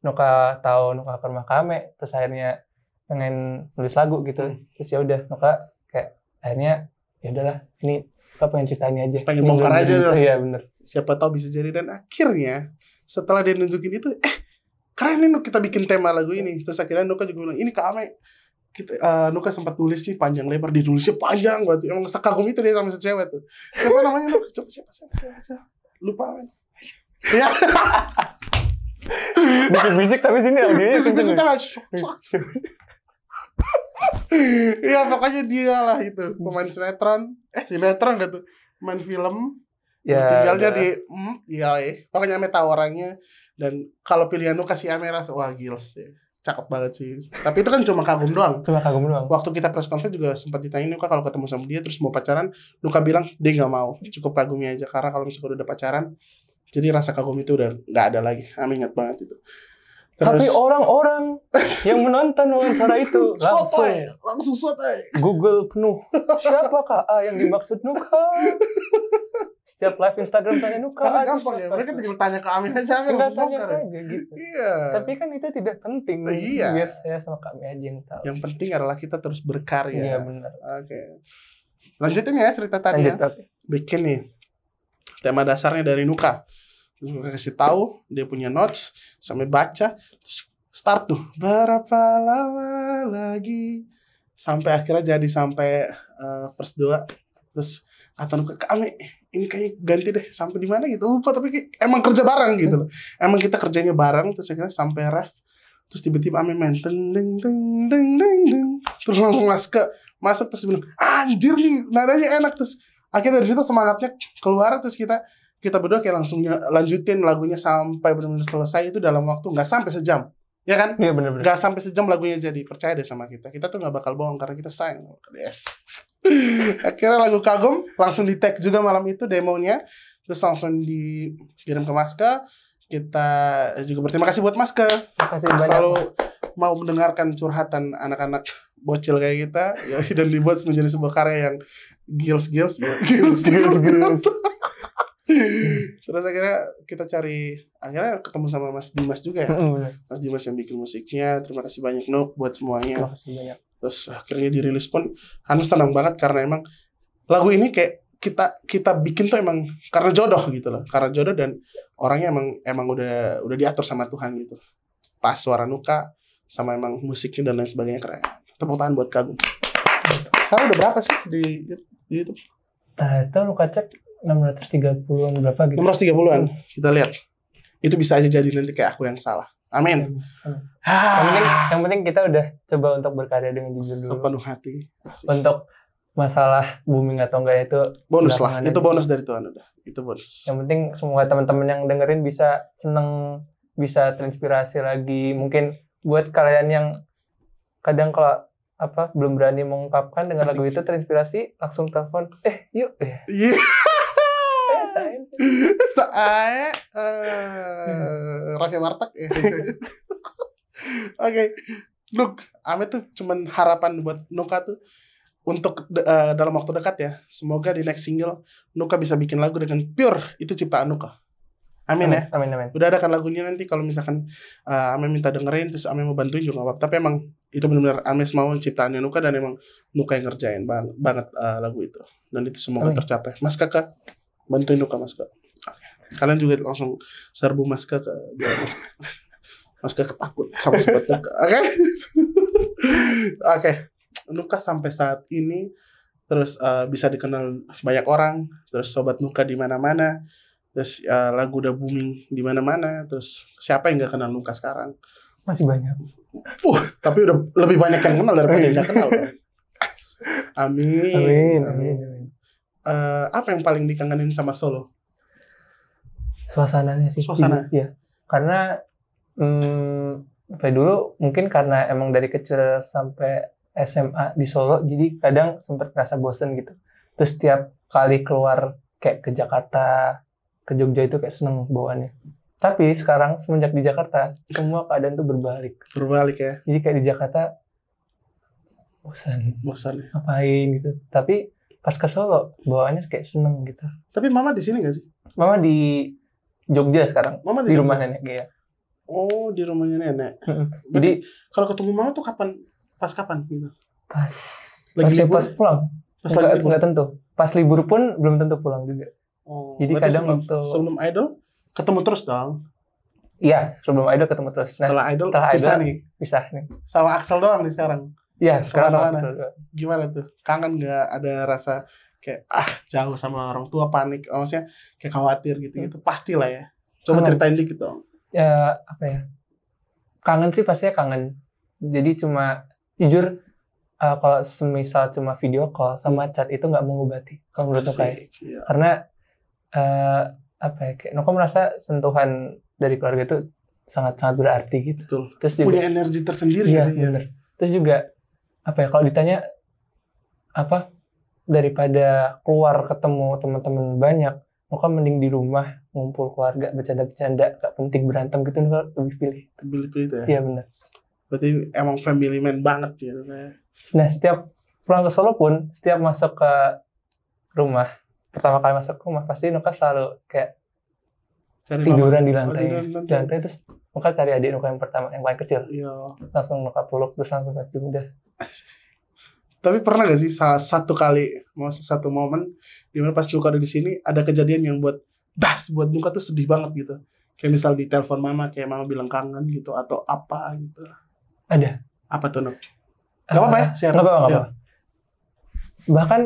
[SPEAKER 2] Nuka tahu Nuka ke rumah Kame, terus akhirnya pengen nulis lagu gitu. Terus ya udah Nuka kayak akhirnya ya udahlah, ini Nuka pengen ceritain aja.
[SPEAKER 1] Pengen bongkar aja dong.
[SPEAKER 2] Iya benar.
[SPEAKER 1] Siapa tahu bisa jadi, dan akhirnya setelah dia nunjukin itu, keren nih kita bikin tema lagu ini. Terus akhirnya Nuka juga bilang, ini Kame, kita Nuka sempat tulis nih panjang lebar, ditulisnya panjang banget. Emang sekagum itu dia sama cewek tuh. Siapa namanya Nuka? Coba siapa? Lupa men. Ya.
[SPEAKER 2] Bisik-bisik tapi sini audionya
[SPEAKER 1] bisik-bisik tapi iya pokoknya dia lah itu pemain sinetron gak tuh, main film ya, tinggalnya di pokoknya Ame tahu orangnya. Dan kalau pilihan Nuka si Ame rasa wah gila sih, cakep banget sih. Tapi itu kan cuma kagum doang. Waktu kita press conference juga sempat ditanya Nuka kalau ketemu sama dia terus mau pacaran, Nuka bilang dia nggak mau, cukup kagumnya aja, karena kalau misalnya udah pacaran jadi rasa kagum itu udah nggak ada lagi. Ame ingat banget itu.
[SPEAKER 2] Terus, tapi orang-orang yang menonton wawancara itu
[SPEAKER 1] langsung sotoy.
[SPEAKER 2] Google penuh. Siapakah yang dimaksud Nuka? Setiap live Instagram tanya Nuka.
[SPEAKER 1] Karena gampang ya, mereka tinggal tanya ke Ame aja, Ame langsung
[SPEAKER 2] tanya saja gitu.
[SPEAKER 1] Iya.
[SPEAKER 2] Tapi kan itu tidak penting.
[SPEAKER 1] Iya.
[SPEAKER 2] Biar saya sama Kami aja yang tahu.
[SPEAKER 1] Yang penting adalah kita terus berkarya.
[SPEAKER 2] Iya benar.
[SPEAKER 1] Oke. Lanjutin ya cerita tadi.
[SPEAKER 2] Okay.
[SPEAKER 1] Bikin nih tema dasarnya dari Nuka. Terus gue kasih tahu dia punya notes, sampai baca, terus start tuh berapa lama lagi sampai akhirnya jadi sampai verse 2. Terus kata Nuka, Kame ini kayaknya ganti deh sampai di mana gitu, lupa, tapi emang kerja bareng gitu loh. Emang kita kerjanya bareng. Terus akhirnya sampai ref, terus tiba-tiba Ame main deng deng deng deng deng deng, terus langsung masuk terus bilang anjir nih nadanya enak. Terus akhirnya dari situ semangatnya keluar. Terus kita berdua kayak langsung lanjutin lagunya sampai benar-benar selesai itu dalam waktu nggak sampai sejam, ya kan?
[SPEAKER 2] Iya benar-benar.
[SPEAKER 1] Nggak sampai sejam lagunya jadi, percaya deh sama kita. Kita tuh nggak bakal bohong karena kita sayang. Yes. Akhirnya lagu Kagum langsung di tag juga malam itu demonya, terus langsung dikirim ke Maska. Kita juga berterima kasih buat Maska.
[SPEAKER 2] Terima kasih banyak.
[SPEAKER 1] Selalu mau mendengarkan curhatan anak-anak bocil kayak kita ya, dan dibuat menjadi sebuah karya yang gils. Terus akhirnya kita akhirnya ketemu sama Mas Dimas juga ya. Mas Dimas yang bikin musiknya. Terima kasih banyak Nuk buat semuanya.
[SPEAKER 2] Terima kasih banyak. Terus
[SPEAKER 1] akhirnya dirilis pun Hanmes senang banget karena emang lagu ini kayak kita bikin tuh emang karena jodoh gitu loh. Karena jodoh dan orangnya emang udah diatur sama Tuhan gitu. Pas suara Nuka sama emang musiknya dan lain sebagainya keren. Tepuk tangan buat Kagum. Sekarang udah berapa sih di YouTube?
[SPEAKER 2] Itu Nuka cek 630-an berapa gitu.
[SPEAKER 1] 630-an. Kita lihat. Itu bisa aja jadi nanti kayak aku yang salah. Amin.
[SPEAKER 2] Yang penting kita udah coba untuk berkarya dengan jujur dulu.
[SPEAKER 1] Sepenuh hati. Asik.
[SPEAKER 2] Untuk masalah booming atau enggak itu
[SPEAKER 1] bonus lah. Itu bonus dari Tuhan udah. Itu bonus.
[SPEAKER 2] Yang penting semua teman-teman yang dengerin bisa seneng, bisa terinspirasi lagi. Mungkin buat kalian yang kadang kalau belum berani mengungkapkan dengan lagu itu terinspirasi, langsung telepon. Yuk.
[SPEAKER 1] Iya. Raffi Wartak ya. Oke. Look, Ame tuh cuman harapan buat Nuka tuh untuk dalam waktu dekat ya. Semoga di next single Nuka bisa bikin lagu dengan pure itu ciptaan Nuka. Amin ya.
[SPEAKER 2] Amin.
[SPEAKER 1] Udah ada kan lagunya nanti kalau misalkan Ame minta dengerin terus Ame mau bantuin juga apa. Tapi emang itu benar-benar Ame mau ciptaannya Nuka dan emang Nuka yang ngerjain banget lagu itu. Dan itu semoga tercapai. Mas Kakak bantuin Nuka Mas Kak. Kalian juga langsung serbu Mas Kak biar Mas Kak takut sama sobat Nuka. Oke. Nuka sampai saat ini terus bisa dikenal banyak orang, terus sobat Nuka di mana-mana. Terus lagu udah booming di mana-mana. Terus siapa yang enggak kenal Nuka sekarang?
[SPEAKER 2] Masih banyak.
[SPEAKER 1] Tapi udah lebih banyak yang kenal daripada yang enggak kenal. Amin. Apa yang paling dikangenin sama Solo?
[SPEAKER 2] Suasananya sih.
[SPEAKER 1] Suasana.
[SPEAKER 2] Iya. Karena dulu mungkin karena emang dari kecil sampai SMA di Solo, jadi kadang sempat ngerasa bosen gitu. Terus tiap kali keluar kayak ke Jakarta, ke Jogja itu kayak seneng bawaannya. Tapi sekarang semenjak di Jakarta, semua keadaan tuh berbalik.
[SPEAKER 1] Berbalik ya.
[SPEAKER 2] Jadi kayak di Jakarta bosan
[SPEAKER 1] ya.
[SPEAKER 2] Ngapain gitu. Tapi pas ke Solo bawaannya kayak seneng gitu.
[SPEAKER 1] Tapi Mama di sini nggak sih?
[SPEAKER 2] Mama di Jogja sekarang.
[SPEAKER 1] Mama
[SPEAKER 2] di rumah nenek ya.
[SPEAKER 1] Oh, di rumahnya nenek.
[SPEAKER 2] Jadi
[SPEAKER 1] kalau ketemu Mama tuh kapan? Pas kapan gitu?
[SPEAKER 2] Pas pulang. Nggak tentu. Pas libur pun belum tentu pulang juga.
[SPEAKER 1] Oh,
[SPEAKER 2] jadi kadang
[SPEAKER 1] sebelum Idol ketemu terus dong.
[SPEAKER 2] Iya, sebelum Idol ketemu terus.
[SPEAKER 1] Nah, setelah Idol pisah nih. Sama Axel doang nih sekarang.
[SPEAKER 2] Iya, sekarang
[SPEAKER 1] mana? Gimana tuh? Kangen nggak ada rasa kayak jauh sama orang tua, panik, maksudnya kayak khawatir gitu-gitu? Pastilah ya. Coba ceritain dikit dong.
[SPEAKER 2] Ya kangen sih pastinya kangen. Jadi cuma jujur kalau semisal cuma video call sama chat itu nggak mengobati kalau menurut Nuka.
[SPEAKER 1] Iya.
[SPEAKER 2] Karena kayak Nuka merasa sentuhan dari keluarga itu sangat-sangat berarti gitu.
[SPEAKER 1] Betul.
[SPEAKER 2] Terus juga
[SPEAKER 1] punya energi tersendiri
[SPEAKER 2] iya,
[SPEAKER 1] sih. Iya,
[SPEAKER 2] bener. Terus juga kalau ditanya daripada keluar ketemu teman-teman banyak, Nuka mending di rumah ngumpul keluarga bercanda-bercanda, gak penting berantem gitu, Nuka lebih pilih.
[SPEAKER 1] Pilih itu ya?
[SPEAKER 2] Iya benar.
[SPEAKER 1] Berarti emang family man banget ya?
[SPEAKER 2] Nah setiap pulang ke Solo pun, setiap masuk ke rumah, pertama kali masuk ke rumah pasti Nuka selalu kayak tiduran di lantai. Di lantai terus Nuka cari adik Nuka yang pertama, yang paling kecil.
[SPEAKER 1] Iya.
[SPEAKER 2] Langsung Nuka peluk terus langsung cium udah.
[SPEAKER 1] Tapi pernah gak sih satu momen dimana pas Nuka ada di sini ada kejadian yang buat Nuka tuh sedih banget gitu? Kayak misal di telepon Mama, kayak Mama bilang kangen gitu atau apa gitu?
[SPEAKER 2] Ada.
[SPEAKER 1] Apa tuh Nuk? Gak apa-apa ya?
[SPEAKER 2] Gak apa-apa. Bahkan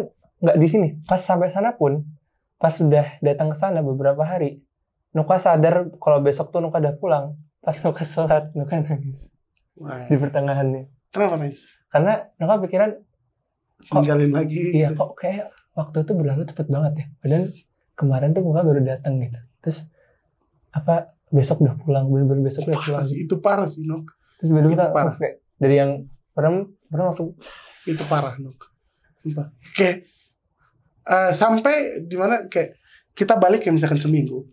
[SPEAKER 2] gak di sini. Pas sampai sana pun, pas sudah datang ke sana beberapa hari, Nuka sadar kalau besok tuh Nuka udah pulang. Pas Nuka sholat, Nuka nangis.
[SPEAKER 1] Wah.
[SPEAKER 2] Di pertengahannya.
[SPEAKER 1] Kenapa nangis?
[SPEAKER 2] Karena Nuka pikiran
[SPEAKER 1] tinggalin lagi.
[SPEAKER 2] Iya, kok kayak waktu itu berlalu cepet banget ya. Padahal kemarin tuh Nuka baru datang gitu. Terus besok udah pulang, bener-bener besok udah pulang.
[SPEAKER 1] Itu parah sih Nuk.
[SPEAKER 2] Terus bener-bener kayak dari yang pernah langsung
[SPEAKER 1] itu parah Nuk. Sumpah. Kayak sampai dimana kayak kita balik kayak misalkan seminggu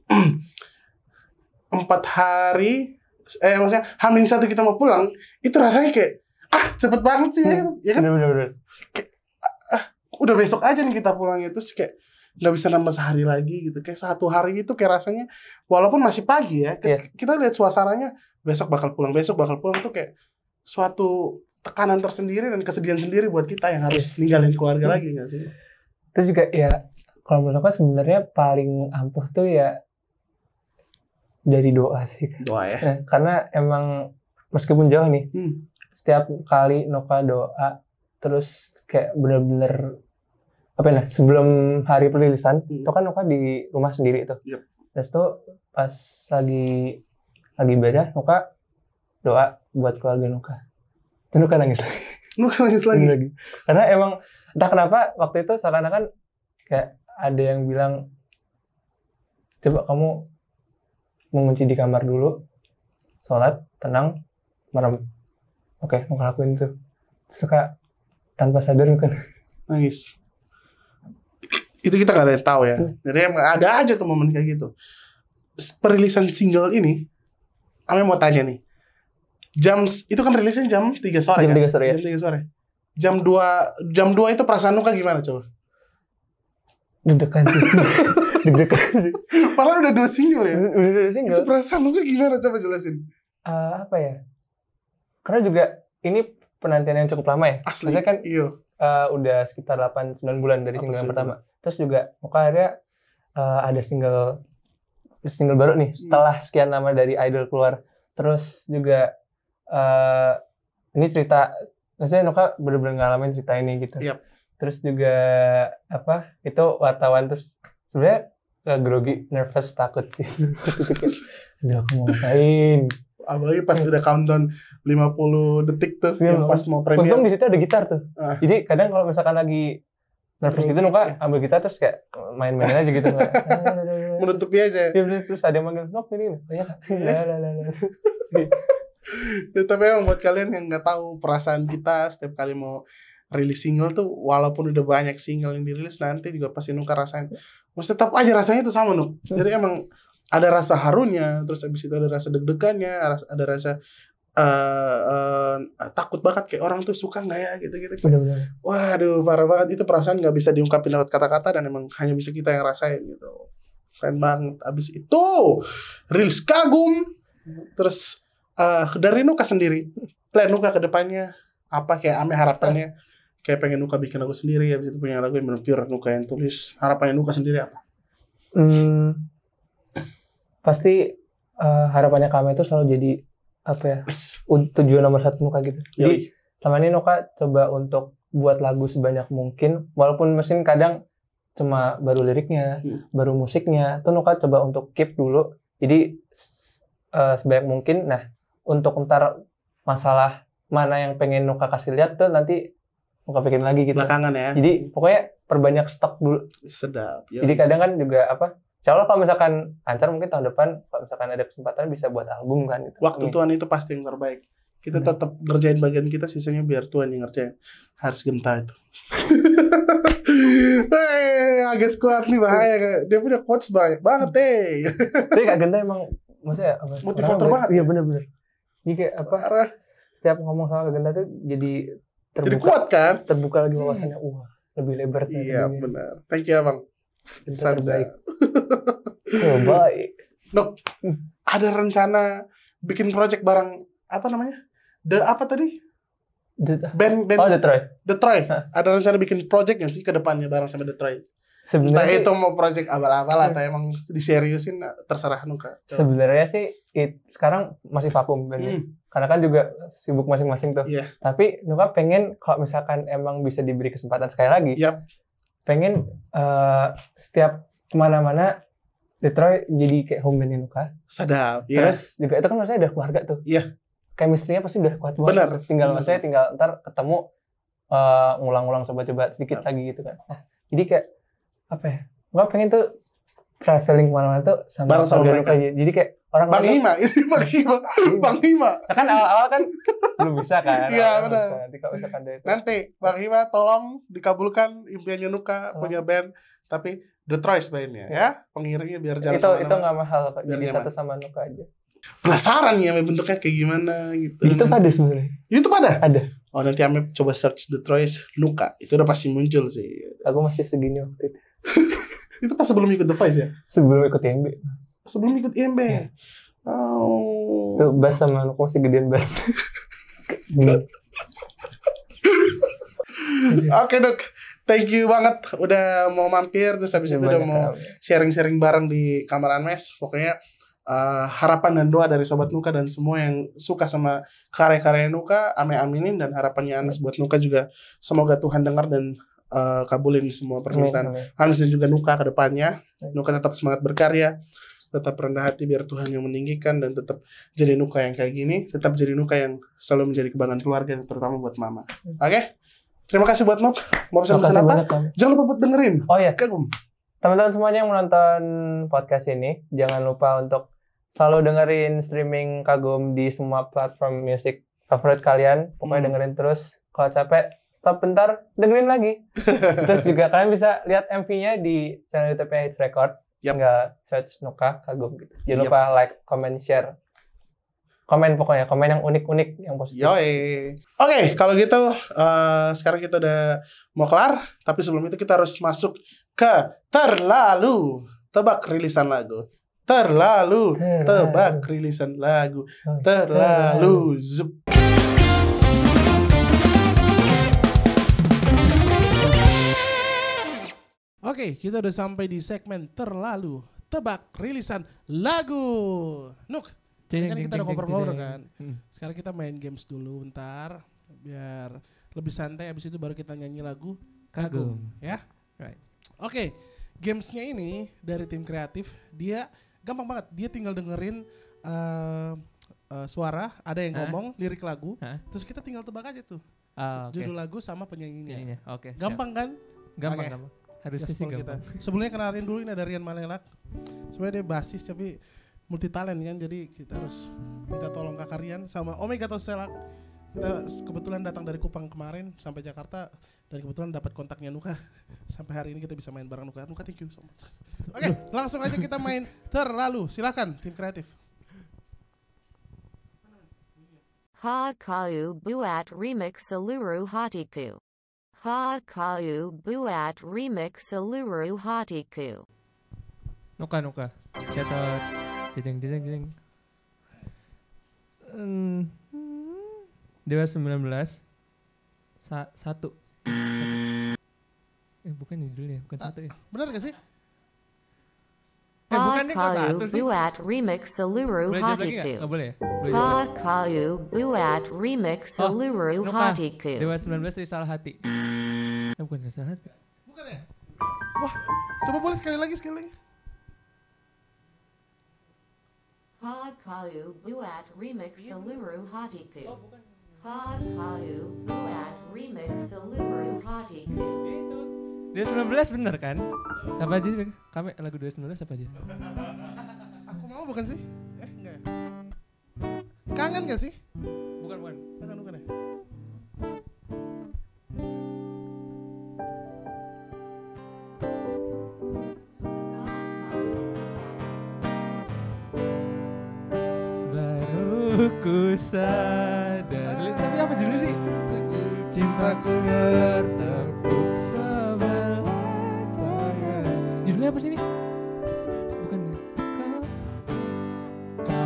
[SPEAKER 1] 4 hari maksudnya H-1 kita mau pulang, itu rasanya kayak cepet banget sih ya kan?
[SPEAKER 2] Bener.
[SPEAKER 1] Udah besok aja nih kita pulang itu kayak nggak bisa nambah sehari lagi gitu. Kayak 1 hari itu kayak rasanya walaupun masih pagi ya, kita lihat suasananya besok bakal pulang tuh kayak suatu tekanan tersendiri dan kesedihan sendiri buat kita yang harus ninggalin keluarga lagi nggak sih?
[SPEAKER 2] Terus juga ya kalau menurut aku sebenarnya paling ampuh tuh ya dari doa sih.
[SPEAKER 1] Doa ya.
[SPEAKER 2] Nah, karena emang meskipun jauh nih, setiap kali Nuka doa terus kayak bener-bener sebelum hari perilisan itu kan Nuka di rumah sendiri itu. Terus tuh pas lagi ibadah Nuka doa buat keluarga Nuka. Terus Nuka nangis lagi. Karena emang entah kenapa waktu itu seakan-akan kayak ada yang bilang coba kamu mengunci di kamar dulu, sholat, tenang, merem. Oke, Nuka lakuin itu. Suka tanpa sadar Nuka
[SPEAKER 1] nangis. Itu kita gak ada yang tahu ya. Jadi emang ada aja tuh momen kayak gitu. Perilisan single ini, Ame mau tanya nih. Itu kan rilisnya jam 3 sore
[SPEAKER 2] jam
[SPEAKER 1] kan?
[SPEAKER 2] 3 sore ya?
[SPEAKER 1] Jam 2 itu perasaan Nuka gimana coba?
[SPEAKER 2] Deg-degan sih.
[SPEAKER 1] Padahal udah 2 single ya?
[SPEAKER 2] Udah 2 single.
[SPEAKER 1] Itu perasaan Nuka gimana? Coba jelasin.
[SPEAKER 2] Apa ya? Karena juga ini penantian yang cukup lama ya.
[SPEAKER 1] Asli.
[SPEAKER 2] Maksudnya kan
[SPEAKER 1] iya.
[SPEAKER 2] Udah sekitar 8-9 bulan dari single yang pertama. Terus juga Nuka akhirnya ada single baru nih setelah sekian lama dari Idol keluar. Terus juga ini cerita, maksudnya Nuka bener-bener ngalamin cerita ini gitu.
[SPEAKER 1] Yep.
[SPEAKER 2] Terus juga itu wartawan terus sebenarnya grogi, nervous, takut sih. Aduh, aku mau ngapain?
[SPEAKER 1] Apalagi pas udah countdown 50 detik tuh yang pas mau premier.
[SPEAKER 2] Untung di situ ada gitar tuh. Jadi kadang kalau misalkan lagi nervous gitu Nuka ambil gitar terus kayak main-main aja gitu.
[SPEAKER 1] Menutupi aja.
[SPEAKER 2] Iya, terus ada yang manggil, "Nok ini." Oh ya.
[SPEAKER 1] Tapi emang buat kalian yang nggak tahu perasaan kita setiap kali mau rilis single tuh, walaupun udah banyak single yang dirilis nanti juga pasti Nuka rasain. Maksudnya tetap aja rasanya itu sama Nuk. Jadi emang ada rasa harunya, terus abis itu ada rasa deg-degannya, ada rasa takut banget kayak orang tuh suka nggak ya gitu-gitu.
[SPEAKER 2] Benar-benar.
[SPEAKER 1] Waduh, parah banget itu perasaan nggak bisa diungkapin lewat kata-kata dan emang hanya bisa kita yang rasain gitu. Keren banget. Abis itu rilis Kagum, terus dari Nuka sendiri, plan Nuka ke depannya apa kayak Ame harapannya? Kayak pengen Nuka bikin lagu sendiri, abis itu punya lagu yang bener pure Nuka yang tulis. Harapannya Nuka sendiri apa?
[SPEAKER 2] Pasti harapannya kami itu selalu jadi tujuan nomor 1 Nuka gitu. Jadi selama ini Nuka coba untuk buat lagu sebanyak mungkin, walaupun mesin kadang cuma baru liriknya, baru musiknya, tuh Nuka coba untuk keep dulu. Jadi sebanyak mungkin. Nah, untuk ntar masalah mana yang pengen Nuka kasih lihat tuh nanti Nuka pikirin lagi gitu.
[SPEAKER 1] Belakangan ya.
[SPEAKER 2] Jadi pokoknya perbanyak stok dulu.
[SPEAKER 1] Sedap.
[SPEAKER 2] Jadi kadang kan juga insya Allah kalau misalkan lancar mungkin tahun depan kalau misalkan ada kesempatan bisa buat album kan gitu.
[SPEAKER 1] Waktu Tuhan itu pasti yang terbaik. Kita tetap ngerjain bagian kita, sisanya biar Tuhan yang ngerjain. Harus genta itu. Agak kuat nih, bahaya. Dia punya quotes banyak banget
[SPEAKER 2] Tapi Kak Genta emang maksudnya
[SPEAKER 1] motivator banget.
[SPEAKER 2] Iya benar-benar. Ini kayak setiap ngomong sama Kak Genta tuh jadi terbuka.
[SPEAKER 1] Jadi kuat kan?
[SPEAKER 2] Terbuka lagi wawasannya. Lebih lebar.
[SPEAKER 1] Iya benar. Thank you Abang.
[SPEAKER 2] Baik. Baik.
[SPEAKER 1] Nok, ada rencana bikin project bareng apa namanya? Band The Troy. Ada rencana bikin project nggak sih ke depannya bareng sama The Troy? Sebenarnya itu mau project abal-abal atau emang diseriusin, terserah Nuka.
[SPEAKER 2] Sebenarnya sih sekarang masih vakum bandnya. Karena kan juga sibuk masing-masing tuh. Tapi Nuka pengen kalau misalkan emang bisa diberi kesempatan sekali lagi. Pengen setiap kemana-mana Detroit jadi kayak home bandnya Nuka.
[SPEAKER 1] Sadap.
[SPEAKER 2] Terus juga itu kan maksudnya udah keluarga tuh. Chemistry-nya pasti udah kuat banget.
[SPEAKER 1] Benar.
[SPEAKER 2] Tinggal ntar ketemu ngulang-ngulang coba-coba sedikit lagi gitu kan. Nah, jadi kayak Nuka pengen tuh traveling kemana-mana tuh sama Nuka. Jadi kayak
[SPEAKER 1] Bang Hima.
[SPEAKER 2] Nah, kan awal-awal kan belum bisa kan.
[SPEAKER 1] Iya benar.
[SPEAKER 2] Nanti
[SPEAKER 1] Bang Hima tolong dikabulkan impiannya Nuka punya band, tapi The Troyes bandnya ya, pengiringnya biar jalan
[SPEAKER 2] itu nggak mahal, jadi satu sama Nuka aja.
[SPEAKER 1] Penasaran ya bentuknya kayak gimana gitu.
[SPEAKER 2] YouTube ada sebenarnya.
[SPEAKER 1] YouTube ada?
[SPEAKER 2] Ada.
[SPEAKER 1] Oh nanti Ame coba search The Troyes Nuka. Itu udah pasti muncul sih.
[SPEAKER 2] Aku masih segini waktu itu.
[SPEAKER 1] Itu pas sebelum ikut The Voice ya?
[SPEAKER 2] Sebelum ikut IMB.
[SPEAKER 1] Sebelum ikut IMB. Ya. Oh.
[SPEAKER 2] Tuh bass sama aku masih gedean bass.
[SPEAKER 1] Oke Dok, thank you banget udah mau mampir. Terus habis itu udah mau sharing-sharing bareng di kamar Unmesh. Pokoknya harapan dan doa dari Sobat Nuka dan semua yang suka sama karya-karya Nuka, Ame aminin. Dan harapannya Unmesh buat Nuka juga semoga Tuhan dengar dan kabulin semua permintaan Unmesh dan juga Nuka ke depannya. Nuka tetap semangat berkarya, tetap rendah hati biar Tuhan yang meninggikan, dan tetap jadi Nuka yang kayak gini, tetap jadi Nuka yang selalu menjadi kebanggaan keluarga, terutama buat mama. Oke? Terima kasih buat Nuk. Mau pesan-pesan apa? Jangan lupa buat dengerin.
[SPEAKER 2] Oh iya.
[SPEAKER 1] Kagum.
[SPEAKER 2] Teman-teman semuanya yang menonton podcast ini, jangan lupa untuk selalu dengerin streaming Kagum di semua platform musik favorit kalian. Pokoknya dengerin terus. Kalau capek, stop bentar, dengerin lagi. Terus juga kalian bisa lihat MV-nya di channel YouTube-nya Hits Record. Tinggal search Nuka Kagum gitu. Jangan lupa like, comment, share. Komen pokoknya, komen yang unik-unik, yang positif.
[SPEAKER 1] Oke, kalau gitu sekarang kita udah mau kelar. Tapi sebelum itu kita harus masuk ke Terlalu Tebak Rilisan Lagu. Terlalu Tebak Rilisan Lagu. Terlalu Zup. Oke, kita udah sampai di segmen Terlalu Tebak Rilisan Lagu. Nuk, kan kita udah ngobrol-ngobrol kan. Sekarang kita main games dulu bentar biar lebih santai. Abis itu baru kita nyanyi lagu Kagum, ya. Right. Oke, gamesnya ini dari tim kreatif. Dia gampang banget. Dia tinggal dengerin suara, ada yang ngomong lirik lagu. Terus kita tinggal tebak aja tuh judul lagu sama penyanyinya. Gampang kan?
[SPEAKER 6] Gampang. Harusnya sih gampang.
[SPEAKER 1] Sebelumnya kenalin dulu, ini ada Rian Malelak. Sebenarnya dia basis tapi multi talent kan, jadi kita harus minta tolong Kakak Rian sama Omega Toselak. Kita kebetulan datang dari Kupang kemarin sampai Jakarta, dan kebetulan dapat kontaknya Nuka. Sampai hari ini kita bisa main bareng Nuka. Nuka, thank you so much. Oke, langsung aja kita main Terlalu. Silakan tim kreatif.
[SPEAKER 7] Ha Kau Buat Remix Seluruh Hatiku. Ha Kau Buat Remix Seluruh Hatiku.
[SPEAKER 6] Nuka. Catat. Jeng. Dewa 19 satu. Bukan judulnya, bukan satu ya.
[SPEAKER 1] Benar gak sih?
[SPEAKER 6] Bukan nih, kok satu sih.
[SPEAKER 7] Buat remix seluruh hatiku.
[SPEAKER 6] Nggak boleh ya?
[SPEAKER 7] Ha Kau Buat Remix Seluruh Hatiku.
[SPEAKER 6] Dewa 19 Risal Hati. Bukan Risal Hati.
[SPEAKER 1] Bukan ya? Wah, coba boleh sekali lagi.
[SPEAKER 7] Ha Kau Buat Remix Seluruh Hatiku. Ha Kau Buat Remix Seluruh Hatiku.
[SPEAKER 6] Dia 19 bener kan? Apa aja sih? Kami lagu 19 apa aja?
[SPEAKER 1] Aku mau bukan sih? Enggak ya? Kangen gak sih?
[SPEAKER 6] Bukan.
[SPEAKER 1] Bukan ya?
[SPEAKER 6] Ku sadar. Tapi apa judulnya sih? Cintaku bertepuk sebelah tangan. Judulnya apa sih ini? Bukan.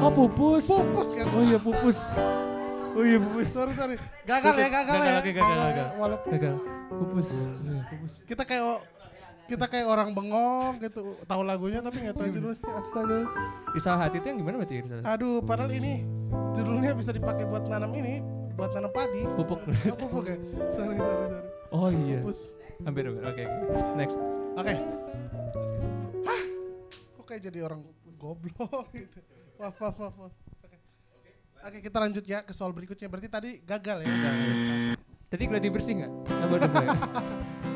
[SPEAKER 6] Oh, Pupus.
[SPEAKER 1] Pupus kan?
[SPEAKER 6] Oh iya, Pupus.
[SPEAKER 1] Sorry. Gagal ya.
[SPEAKER 6] Gagal. Pupus.
[SPEAKER 1] Kita kayak orang bengong gitu, tahu lagunya tapi nggak tahu judulnya. Astaga.
[SPEAKER 6] Risal Hati itu yang gimana berarti?
[SPEAKER 1] Aduh, padahal ini judulnya bisa dipakai buat nanam padi.
[SPEAKER 6] Pupuk.
[SPEAKER 1] Pupuk ya. Sorry.
[SPEAKER 6] Oh iya.
[SPEAKER 1] Pupus.
[SPEAKER 6] Hampir. Oke. Next.
[SPEAKER 1] Oke. Hah? Kok kayak jadi orang goblok gitu. Wah. Oke, kita lanjut ya ke soal berikutnya. Berarti tadi gagal ya.
[SPEAKER 6] Tadi gladi bersih nggak? Coba dulu ya.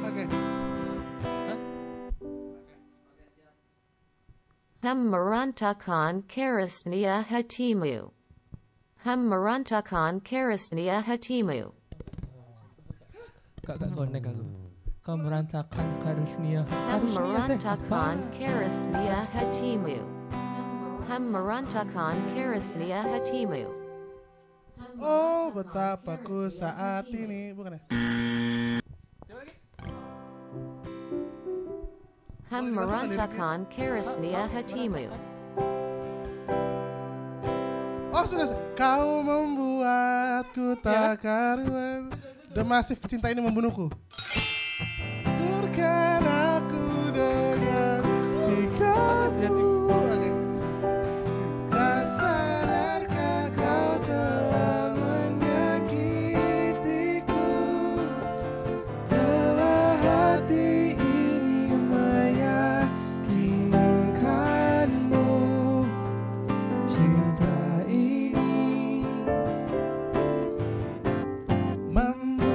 [SPEAKER 1] Oke.
[SPEAKER 7] Merantakan Karisnia Hatimu. Merantakan Karisnia Hatimu.
[SPEAKER 6] Kak connect aku. Kau merasakan karisnia.
[SPEAKER 7] Merantakan Karisnia Hatimu. merantakan karunia hatimu.
[SPEAKER 1] Oh, betapa ku saat ini. Bukan ya?
[SPEAKER 7] Merantakan karunia hatimu.
[SPEAKER 1] Oh, sudah. Kau membuatku tak karuan. The Massive, cinta ini membunuhku. Turkan aku dengan sikapmu. Tak sadarkah kau telah menyakitiku. Telah hati ini meyakinkanmu. Cinta ini membunuhku.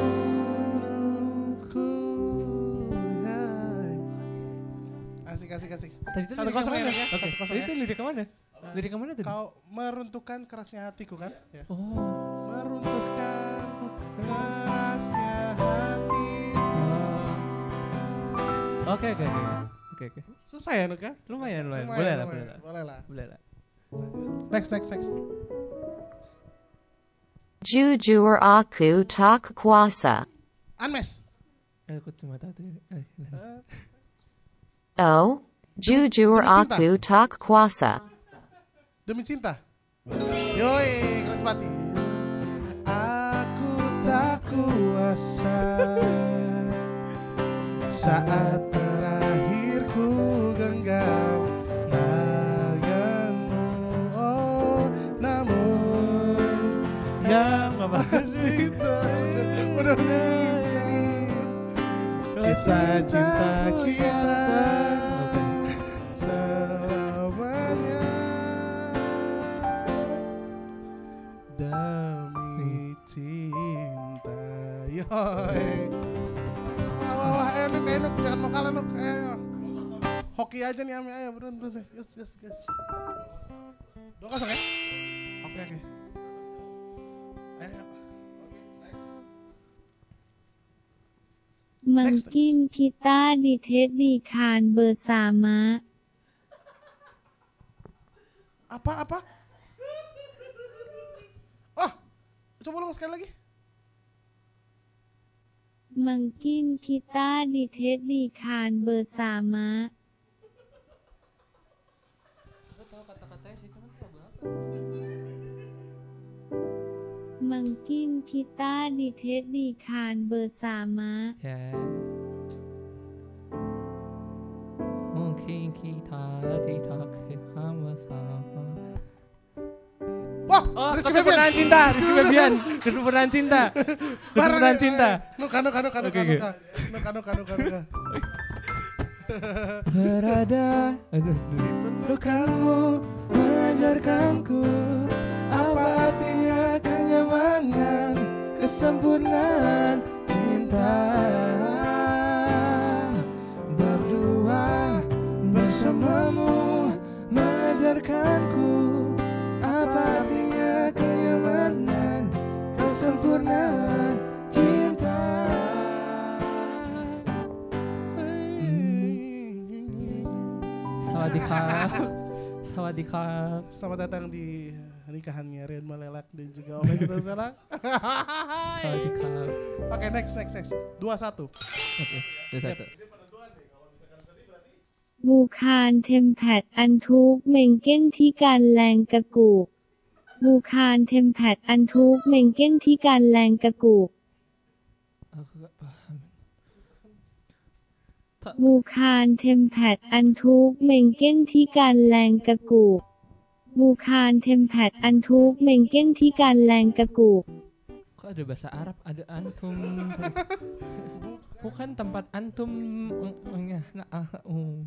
[SPEAKER 1] Kasih.
[SPEAKER 6] Tadi itu
[SPEAKER 1] 1-0 ya? 1-0
[SPEAKER 6] Tadi
[SPEAKER 1] ya?
[SPEAKER 6] itu lirik kemana? Lirik kemana tuh?
[SPEAKER 1] Kau meruntuhkan kerasnya hatiku kan? Ya.
[SPEAKER 6] Oh.
[SPEAKER 1] Meruntuhkan kerasnya hati.
[SPEAKER 6] Oke.
[SPEAKER 1] Susah ya Nuka?
[SPEAKER 6] Lumayan.
[SPEAKER 1] Boleh lah. Next.
[SPEAKER 7] Jujur aku tak kuasa.
[SPEAKER 1] Anmes.
[SPEAKER 6] Aku cuma tahu.
[SPEAKER 7] Oh, jujur
[SPEAKER 1] Demi cinta.
[SPEAKER 7] aku tak kuasa.
[SPEAKER 1] Demi cinta. Yoi, keras mati. Aku tak kuasa saat terakhir ku genggam tanganmu. Oh, namun yang pasti terus menemukan kisah cinta kita selamanya demi cinta. Yoi. Wah, enak, jangan mau kalah Nuk. Ayo. Hoki aja nih Ami, ayo beruntun deh. Yes. 2-0 ya? Oke. Ayo.
[SPEAKER 8] Mungkin kita ditedikan bersama.
[SPEAKER 1] Apa? Oh, coba ulang sekali lagi.
[SPEAKER 8] Mungkin kita ditedikan bersama.
[SPEAKER 6] Aku tahu kata-katanya sih, cuman tahu berapa.
[SPEAKER 8] Mungkin kita ditedikan bersama.
[SPEAKER 6] Ya. Mungkin kita ditedikan bersama.
[SPEAKER 1] Wah,
[SPEAKER 6] kesempurnaan cinta. Kesempurnaan cinta.
[SPEAKER 1] Nuka.
[SPEAKER 6] Berada di pelukanmu, mengajarkanku apa artinya kenyamanan, kesempurnaan cinta. Berdua bersamamu, mengajarkanku apa artinya kenyamanan, kesempurnaan cinta. Sawadikap.
[SPEAKER 1] Selamat datang di nikahannya Rian Malelak dan juga Om Gitu Salah.
[SPEAKER 6] Sawadikap.
[SPEAKER 1] Oke, next. 2-1.
[SPEAKER 6] Oke, 2-1.
[SPEAKER 8] บูคารเทมแพดอันทุกเมงเก้นที่การแรงกระกูกบูคารเทมแพดอันทุกเมงเก้นที่การแรงกระกูก
[SPEAKER 6] Aku gak paham.
[SPEAKER 8] บูคารเทมแพดอันทุกเมงเก้นที่การแรงกระกูกบูคารเทมแพดอันทุกเมงเก้นที่การแรงกระกูก
[SPEAKER 6] Kok ada bahasa Arab, ada antum. Bukan tempat antum. Apa tuh?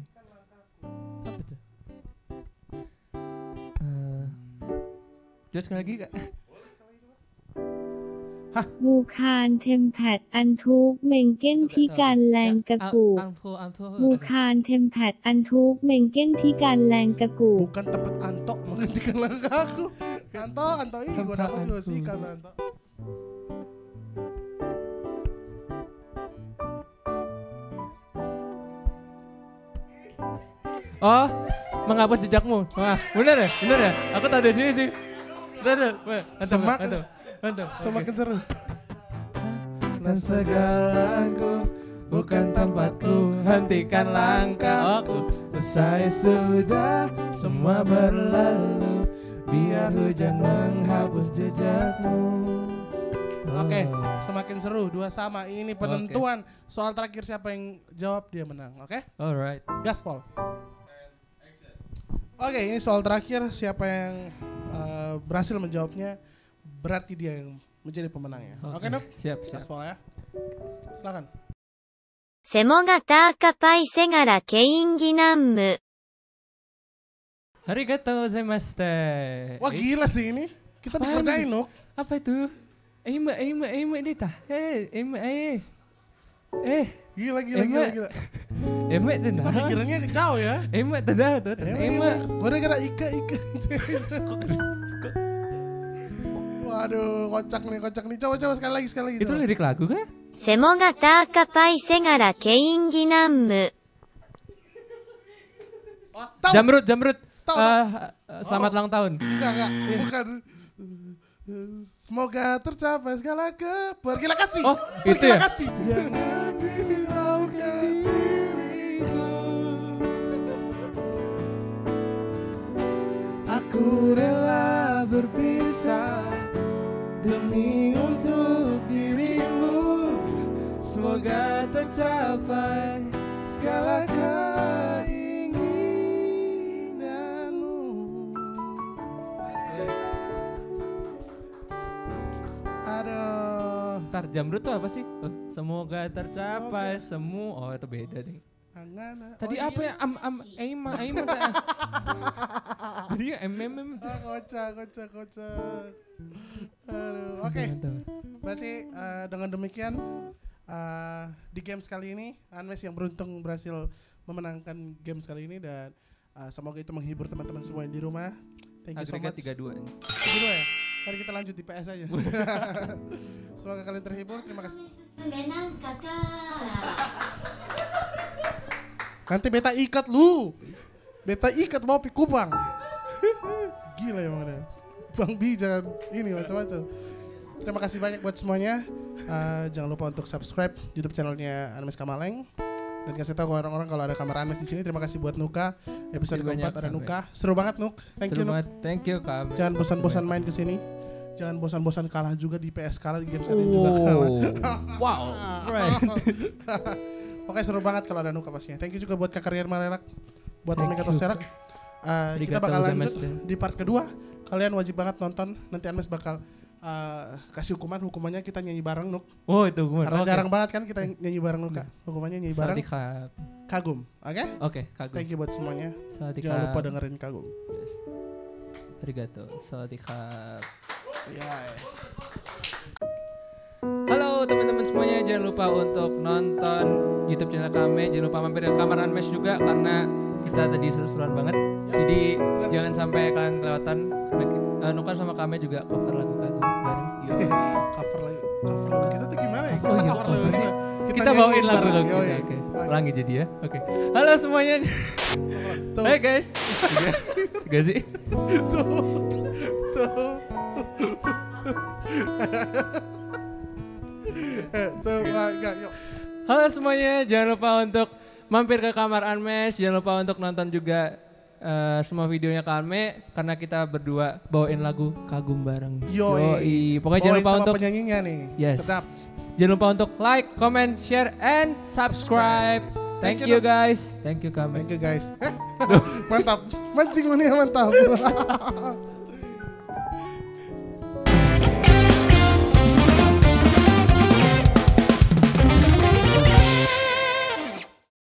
[SPEAKER 6] Terus sekali lagi Kak.
[SPEAKER 8] บูคารเทมแพดอันทุกเมงเก้นที่การแรงกระกูกบูคารเทมแพดอันทุกเมงเก้นที่การแรงกระกูก
[SPEAKER 1] Bukan tempat Anto menghentikan langkahku. Anto, ih gue dapat juga sih kata Anto.
[SPEAKER 6] Oh, menghapus jejakmu. Wah, bener ya? Bener ya? Aku tahu dari sini sih. Mantap.
[SPEAKER 1] Semakin seru.
[SPEAKER 6] Sejalanku bukan tempatku, hentikan langkahku. Usai sudah semua berlalu, biar hujan menghapus jejakmu.
[SPEAKER 1] Oke, semakin seru, 2 sama. Ini penentuan. Soal terakhir siapa yang jawab dia menang, oke?
[SPEAKER 6] Alright.
[SPEAKER 1] Gaspol. Oke, ini soal terakhir, siapa yang berhasil menjawabnya berarti dia yang menjadi pemenangnya. Oke, Nuk?
[SPEAKER 6] Siap.
[SPEAKER 1] Gaspol ya. Silakan.
[SPEAKER 7] セモ型赤パイセガラケインギナンム。
[SPEAKER 6] Arigatou gozaimashita.
[SPEAKER 1] Wah gila sih ini. Kita dikerjain, Nuk.
[SPEAKER 6] Apa itu? Eima dita.
[SPEAKER 1] Gila.
[SPEAKER 6] Eima itu nah.
[SPEAKER 1] Kita pikirannya jauh ya.
[SPEAKER 6] Eima tada.
[SPEAKER 1] Gara-gara Ika. Waduh, kocak nih. Coba sekali lagi.
[SPEAKER 6] Itu lirik lagu kan?
[SPEAKER 7] セモ型赤パイセガラケインギナンム。
[SPEAKER 6] Jamrut.
[SPEAKER 1] Tahu.
[SPEAKER 6] Selamat ulang tahun.
[SPEAKER 1] Enggak, bukan. Semoga tercapai segala kita kasih.
[SPEAKER 6] Oh, itu ya?
[SPEAKER 1] Kasih.
[SPEAKER 6] Aku rela berpisah demi untuk dirimu. Semoga tercapai segala keinginanmu.
[SPEAKER 1] Aduh.
[SPEAKER 6] Ntar Jamrut tuh apa sih? Semoga tercapai semua. Oh itu beda deh. Tadi apa ya? Aima. Jadi
[SPEAKER 1] Kocak. Aduh, oke. Berarti dengan demikian di games kali ini Anmes yang beruntung berhasil memenangkan games kali ini dan semoga itu menghibur teman-teman semua yang di rumah. Thank you so much.
[SPEAKER 6] 3-2 ini.
[SPEAKER 1] 3-2 ya? Mari kita lanjut di PS aja. Semoga kalian terhibur. Terima kasih. Nanti beta ikat lu. Beta ikat bawa pikubang. Gila ya mana. Bang Bi jangan ini macam-macam. Terima kasih banyak buat semuanya. Jangan lupa untuk subscribe YouTube channelnya Anmes Kamaleng dan kasih tahu ke orang-orang kalau ada kamar Anmes di sini. Terima kasih buat Nuka. Episode keempat ada Nuka. Seru banget Nuk. Thank you Nuk.
[SPEAKER 6] Thank you Kak.
[SPEAKER 1] Jangan bosan-bosan main ke sini. Jangan bosan-bosan kalah juga di PS, kalah di games kalian juga kalah.
[SPEAKER 6] Wow. Right.
[SPEAKER 1] Oke, seru banget kalau ada Nuka pastinya. Thank you juga buat Kak Rian Malelak, buat Omega Toserak. Kita bakal lanjut di part kedua. Kalian wajib banget nonton. Nanti Anmes bakal kasih hukumannya kita nyanyi bareng Nuk.
[SPEAKER 6] Oh itu hukuman.
[SPEAKER 1] Karena jarang banget kan kita nyanyi bareng Nuka. Hukumannya nyanyi bareng. Kagum, oke?
[SPEAKER 6] Oke, Kagum.
[SPEAKER 1] Thank you buat semuanya. Jangan lupa dengerin Kagum.
[SPEAKER 6] Yes. Arigato. Sawadikap. Halo teman-teman semuanya, jangan lupa untuk nonton YouTube channel kami, jangan lupa mampir ke kamar Anmes juga karena kita tadi seru-seruan banget. Jadi jangan sampai kalian kelewatan karena Nuka sama kami juga cover lagu Kagum bareng.
[SPEAKER 1] Cover lagu kita tuh gimana ya?
[SPEAKER 6] Cover lagu kita bawain lagu kita. Oke. Ulangi jadi ya. Oke. Halo semuanya. Hai guys. Gak sih?
[SPEAKER 1] Tuh.
[SPEAKER 6] Halo semuanya, jangan lupa untuk mampir ke kamar Anmes, jangan lupa untuk nonton juga semua videonya kami karena kita berdua bawain lagu Kagum bareng. Yoi. Pokoknya jangan lupa untuk
[SPEAKER 1] penyanyinya nih.
[SPEAKER 6] Yes.
[SPEAKER 1] Sedap.
[SPEAKER 6] Jangan lupa untuk like, comment, share, and subscribe. Thank you guys. Thank you kami.
[SPEAKER 1] Thank you guys. Mantap. Mancing mania mantap.